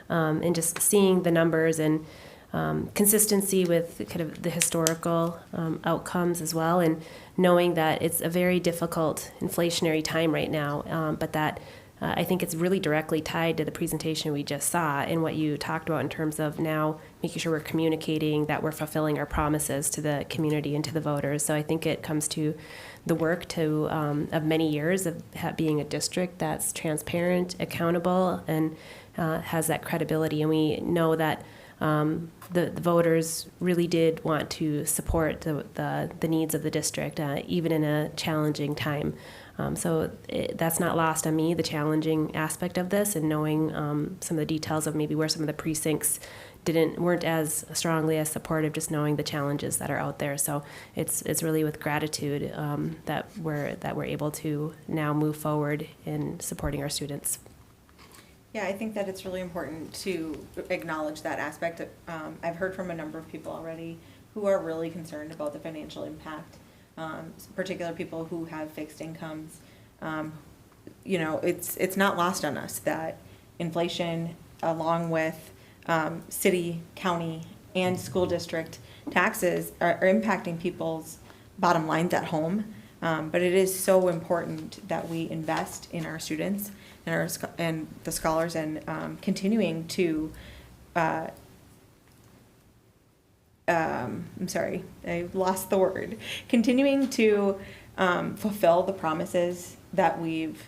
And just seeing the numbers and consistency with kind of the historical outcomes as well, and knowing that it's a very difficult inflationary time right now, but that I think it's really directly tied to the presentation we just saw and what you talked about in terms of now making sure we're communicating that we're fulfilling our promises to the community and to the voters. So I think it comes to the work of many years of being a district that's transparent, accountable, and has that credibility. And we know that the voters really did want to support the needs of the district, even in a challenging time. So that's not lost on me, the challenging aspect of this, and knowing some of the details of maybe where some of the precincts weren't as strongly as supportive, just knowing the challenges that are out there. So it's really with gratitude that we're able to now move forward in supporting our students. Yeah, I think that it's really important to acknowledge that aspect. I've heard from a number of people already who are really concerned about the financial impact, particular people who have fixed incomes. You know, it's not lost on us that inflation, along with city, county, and school district taxes are impacting people's bottom lines at home. But it is so important that we invest in our students and the scholars, and continuing to I'm sorry, I lost the word. Continuing to fulfill the promises that we've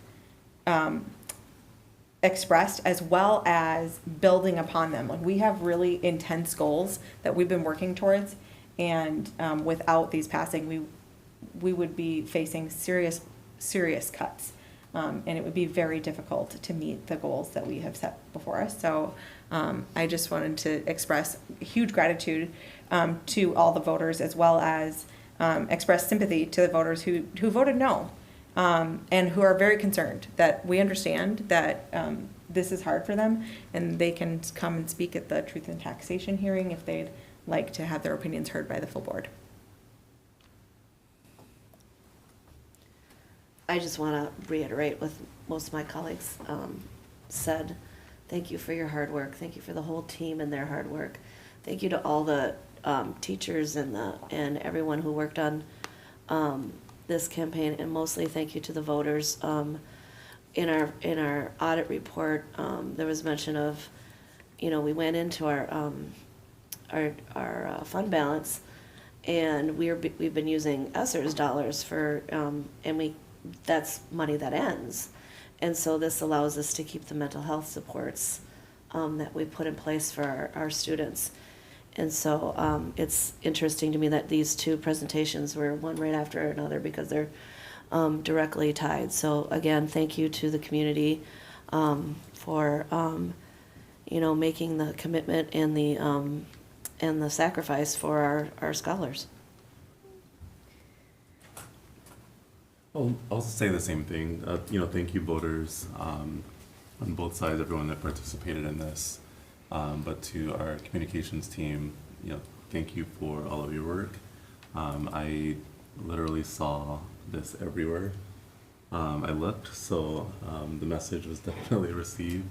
expressed, as well as building upon them. Like, we have really intense goals that we've been working towards, and without these passing, we would be facing serious cuts, and it would be very difficult to meet the goals that we have set before us. So I just wanted to express huge gratitude to all the voters, as well as express sympathy to the voters who voted no, and who are very concerned. That we understand that this is hard for them, and they can come and speak at the Truth in Taxation hearing if they'd like to have their opinions heard by the full board. I just want to reiterate what most of my colleagues said. Thank you for your hard work. Thank you for the whole team and their hard work. Thank you to all the teachers and everyone who worked on this campaign, and mostly thank you to the voters. In our audit report, there was mention of, you know, we went into our fund balance, and we've been using ESSER's dollars for and that's money that ends, and so this allows us to keep the mental health supports that we put in place for our students. And so it's interesting to me that these two presentations were one right after another, because they're directly tied. So again, thank you to the community for you know, making the commitment and the sacrifice for our scholars. I'll say the same thing. You know, thank you, voters, on both sides, everyone that participated in this. But to our communications team, you know, thank you for all of your work. I literally saw this everywhere. I looked, so the message was definitely received.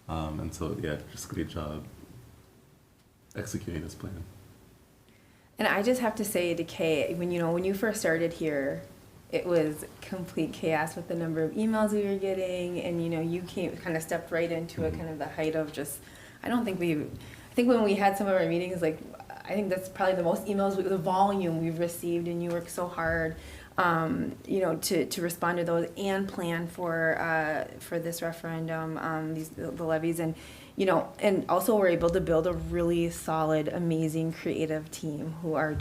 And so, yeah, just great job executing this plan. And I just have to say to Kay, when you first started here, it was complete chaos with the number of emails we were getting, and you kind of stepped right into it, kind of the height of just, I think when we had some of our meetings, like, I think that's probably the most emails, the volume we've received, and you worked so hard, to respond to those and plan for this referendum, the levies, and and also we're able to build a really solid, amazing, creative team who are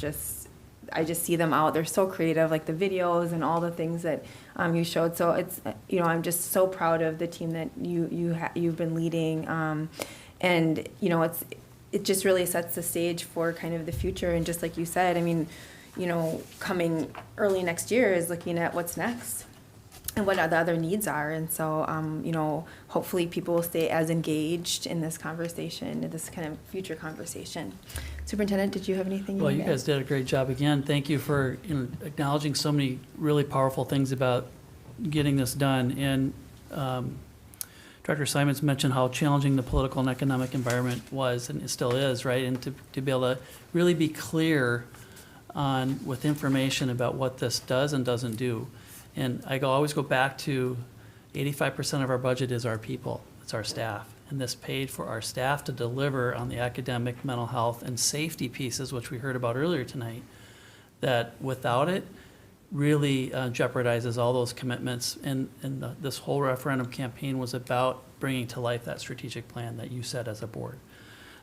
I just see them out. They're so creative, like the videos and all the things that you showed. So it's, I'm just so proud of the team that you've been leading, and it just really sets the stage for kind of the future. And just like you said, I mean, coming early next year is looking at what's next and what the other needs are. And so, hopefully people will stay as engaged in this conversation, in this kind of future conversation. Superintendent, did you have anything? Well, you guys did a great job again. Thank you for acknowledging so many really powerful things about getting this done. And Director Simons mentioned how challenging the political and economic environment was, and it still is, right? And to be able to really be clear with information about what this does and doesn't do. And I always go back to 85% of our budget is our people, it's our staff. And this paid for our staff to deliver on the academic, mental health, and safety pieces, which we heard about earlier tonight, that without it really jeopardizes all those commitments. And this whole referendum campaign was about bringing to life that strategic plan that you set as a board.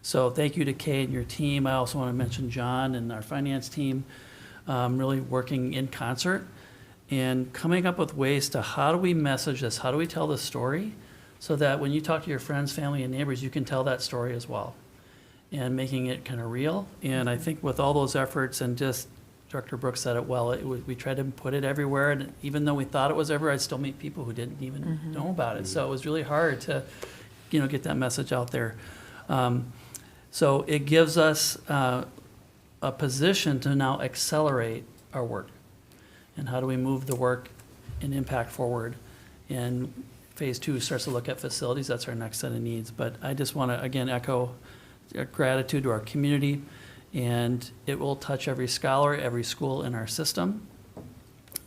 So thank you to Kay and your team. I also want to mention John and our finance team, really working in concert and coming up with ways to how do we message this, how do we tell this story, so that when you talk to your friends, family, and neighbors, you can tell that story as well. and making it kind of real. And I think with all those efforts, and just Director Brooks said it well, we tried to put it everywhere, and even though we thought it was everywhere, I'd still meet people who didn't even know about it. So it was really hard to, get that message out there. So it gives us a position to now accelerate our work. And how do we move the work and impact forward? And phase 2 starts to look at facilities. That's our next set of needs. But I just want to, again, echo gratitude to our community. And it will touch every scholar, every school in our system.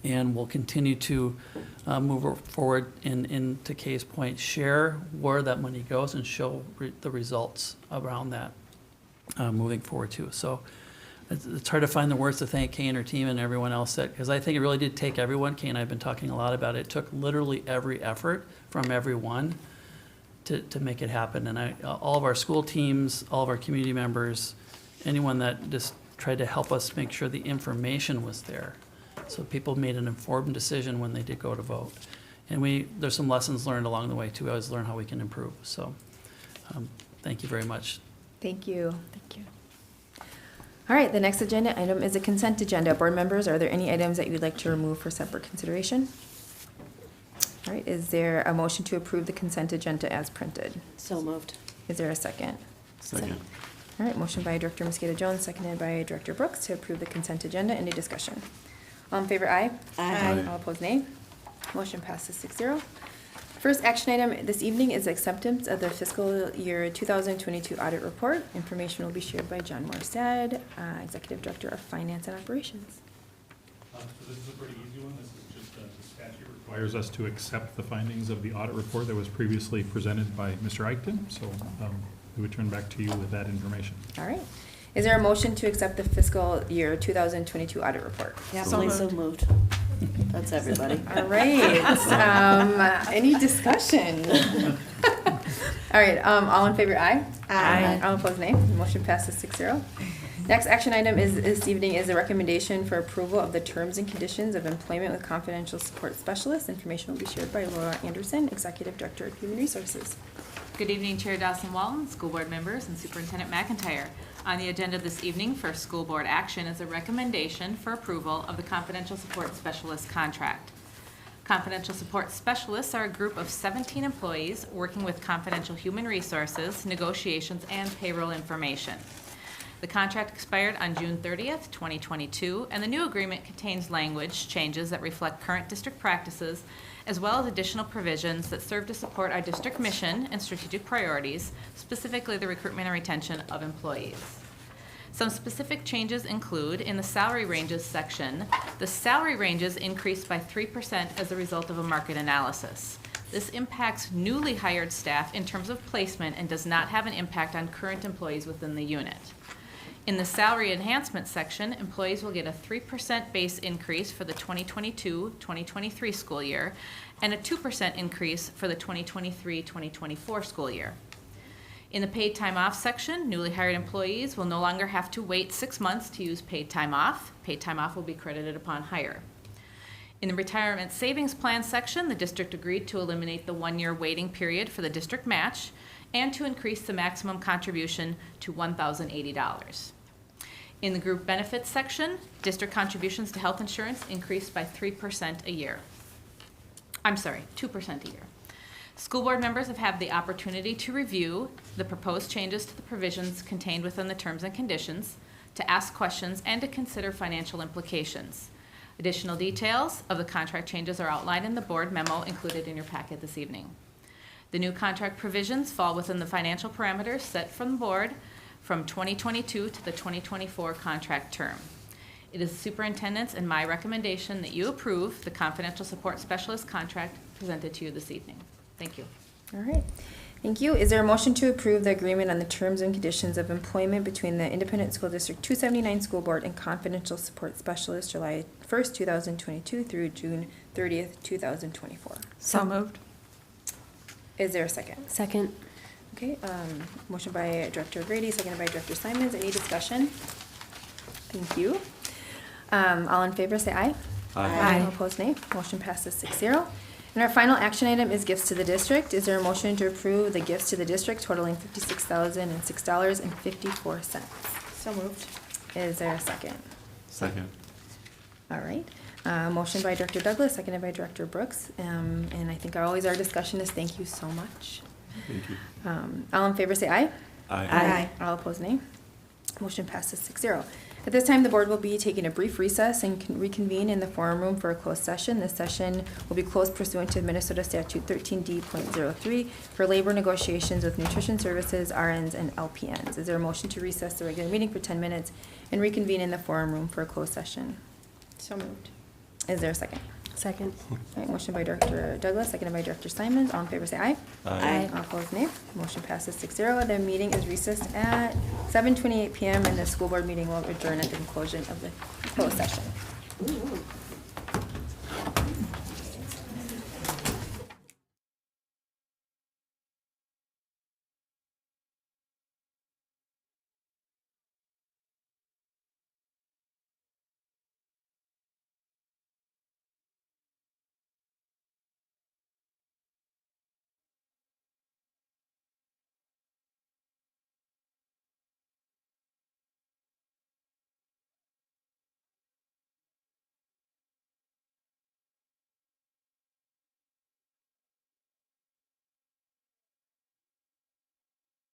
And we'll continue to move forward and to Kay's point, share where that money goes and show the results around that moving forward too. So it's hard to find the words to thank Kay and her team and everyone else, because I think it really did take everyone. Kay and I have been talking a lot about it. It took literally every effort from everyone to make it happen. And all of our school teams, all of our community members, anyone that just tried to help us make sure the information was there. So people made an informed decision when they did go to vote. And there's some lessons learned along the way too. We always learn how we can improve. So thank you very much. Thank you. Thank you. All right, the next agenda item is a consent agenda. Board members, are there any items that you would like to remove for separate consideration? All right, is there a motion to approve the consent agenda as printed? So moved. Is there a second? Second. All right, motion by Director Mosqueda Jones, seconded by Director Brooks to approve the consent agenda. Any discussion? All in favor, aye. Aye. All opposed, nay. Motion passes 6-0. First action item this evening is acceptance of the fiscal year 2022 audit report. Information will be shared by John Morstead, Executive Director of Finance and Operations. So this is a pretty easy one. This is just the statute requires us to accept the findings of the audit report that was previously presented by Mr. Eichten. So we would turn back to you with that information. All right. Is there a motion to accept the fiscal year 2022 audit report? Yeah, so moved. That's everybody. All right. Any discussion? All right. All in favor, aye. Aye. All opposed, nay. Motion passes 6-0. Next action item this evening is a recommendation for approval of the terms and conditions of employment with confidential support specialists. Information will be shared by Laura Anderson, Executive Director of Human Resources. Good evening, Chair Dawson-Walton, school board members, and Superintendent McIntyre. On the agenda this evening for school board action is a recommendation for approval of the confidential support specialist contract. Confidential support specialists are a group of 17 employees working with confidential human resources, negotiations, and payroll information. The contract expired on June 30th, 2022, and the new agreement contains language changes that reflect current district practices, as well as additional provisions that serve to support our district mission and strategic priorities, specifically the recruitment and retention of employees. Some specific changes include, in the salary ranges section, the salary ranges increased by 3% as a result of a market analysis. This impacts newly hired staff in terms of placement and does not have an impact on current employees within the unit. In the salary enhancement section, employees will get a 3% base increase for the 2022-2023 school year and a 2% increase for the 2023-2024 school year. In the paid time off section, newly hired employees will no longer have to wait 6 months to use paid time off. Paid time off will be credited upon hire. In the retirement savings plan section, the district agreed to eliminate the 1-year waiting period for the district match and to increase the maximum contribution to $1,080. In the group benefits section, district contributions to health insurance increased by 2% a year. School board members have had the opportunity to review the proposed changes to the provisions contained within the terms and conditions, to ask questions, and to consider financial implications. Additional details of the contract changes are outlined in the board memo included in your packet this evening. The new contract provisions fall within the financial parameters set from the board from 2022 to the 2024 contract term. It is the superintendent's and my recommendation that you approve the confidential support specialist contract presented to you this evening. Thank you. All right. Thank you. Is there a motion to approve the agreement on the terms and conditions of employment between the Independent School District 279 School Board and Confidential Support Specialist, July 1st, 2022 through June 30th, 2024? So moved. Is there a second? Second. Okay, motion by Director Grady, seconded by Director Simons. Any discussion? Thank you. All in favor, say aye. Aye. All opposed, nay. Motion passes 6-0. And our final action item is gifts to the district. Is there a motion to approve the gifts to the district totaling $56,006.54? So moved. Is there a second? Second. All right. Motion by Director Douglas, seconded by Director Brooks. And I think always our discussion is thank you so much. Thank you. All in favor say aye. Aye. All opposed nay. Motion passes 6-0. At this time, the board will be taking a brief recess and can reconvene in the forum room for a closed session. This session will be closed pursuant to Minnesota Statute 13D.03 for labor negotiations with nutrition services, RNs, and LPNs. Is there a motion to recess the regular meeting for 10 minutes and reconvene in the forum room for a closed session? So moved. Is there a second? Second. All right, motion by Director Douglas, seconded by Director Simons. All in favor say aye. Aye. All opposed nay. Motion passes 6-0. The meeting is recessed at 7:28 PM and the school board meeting will adjourn at the conclusion of the closed session.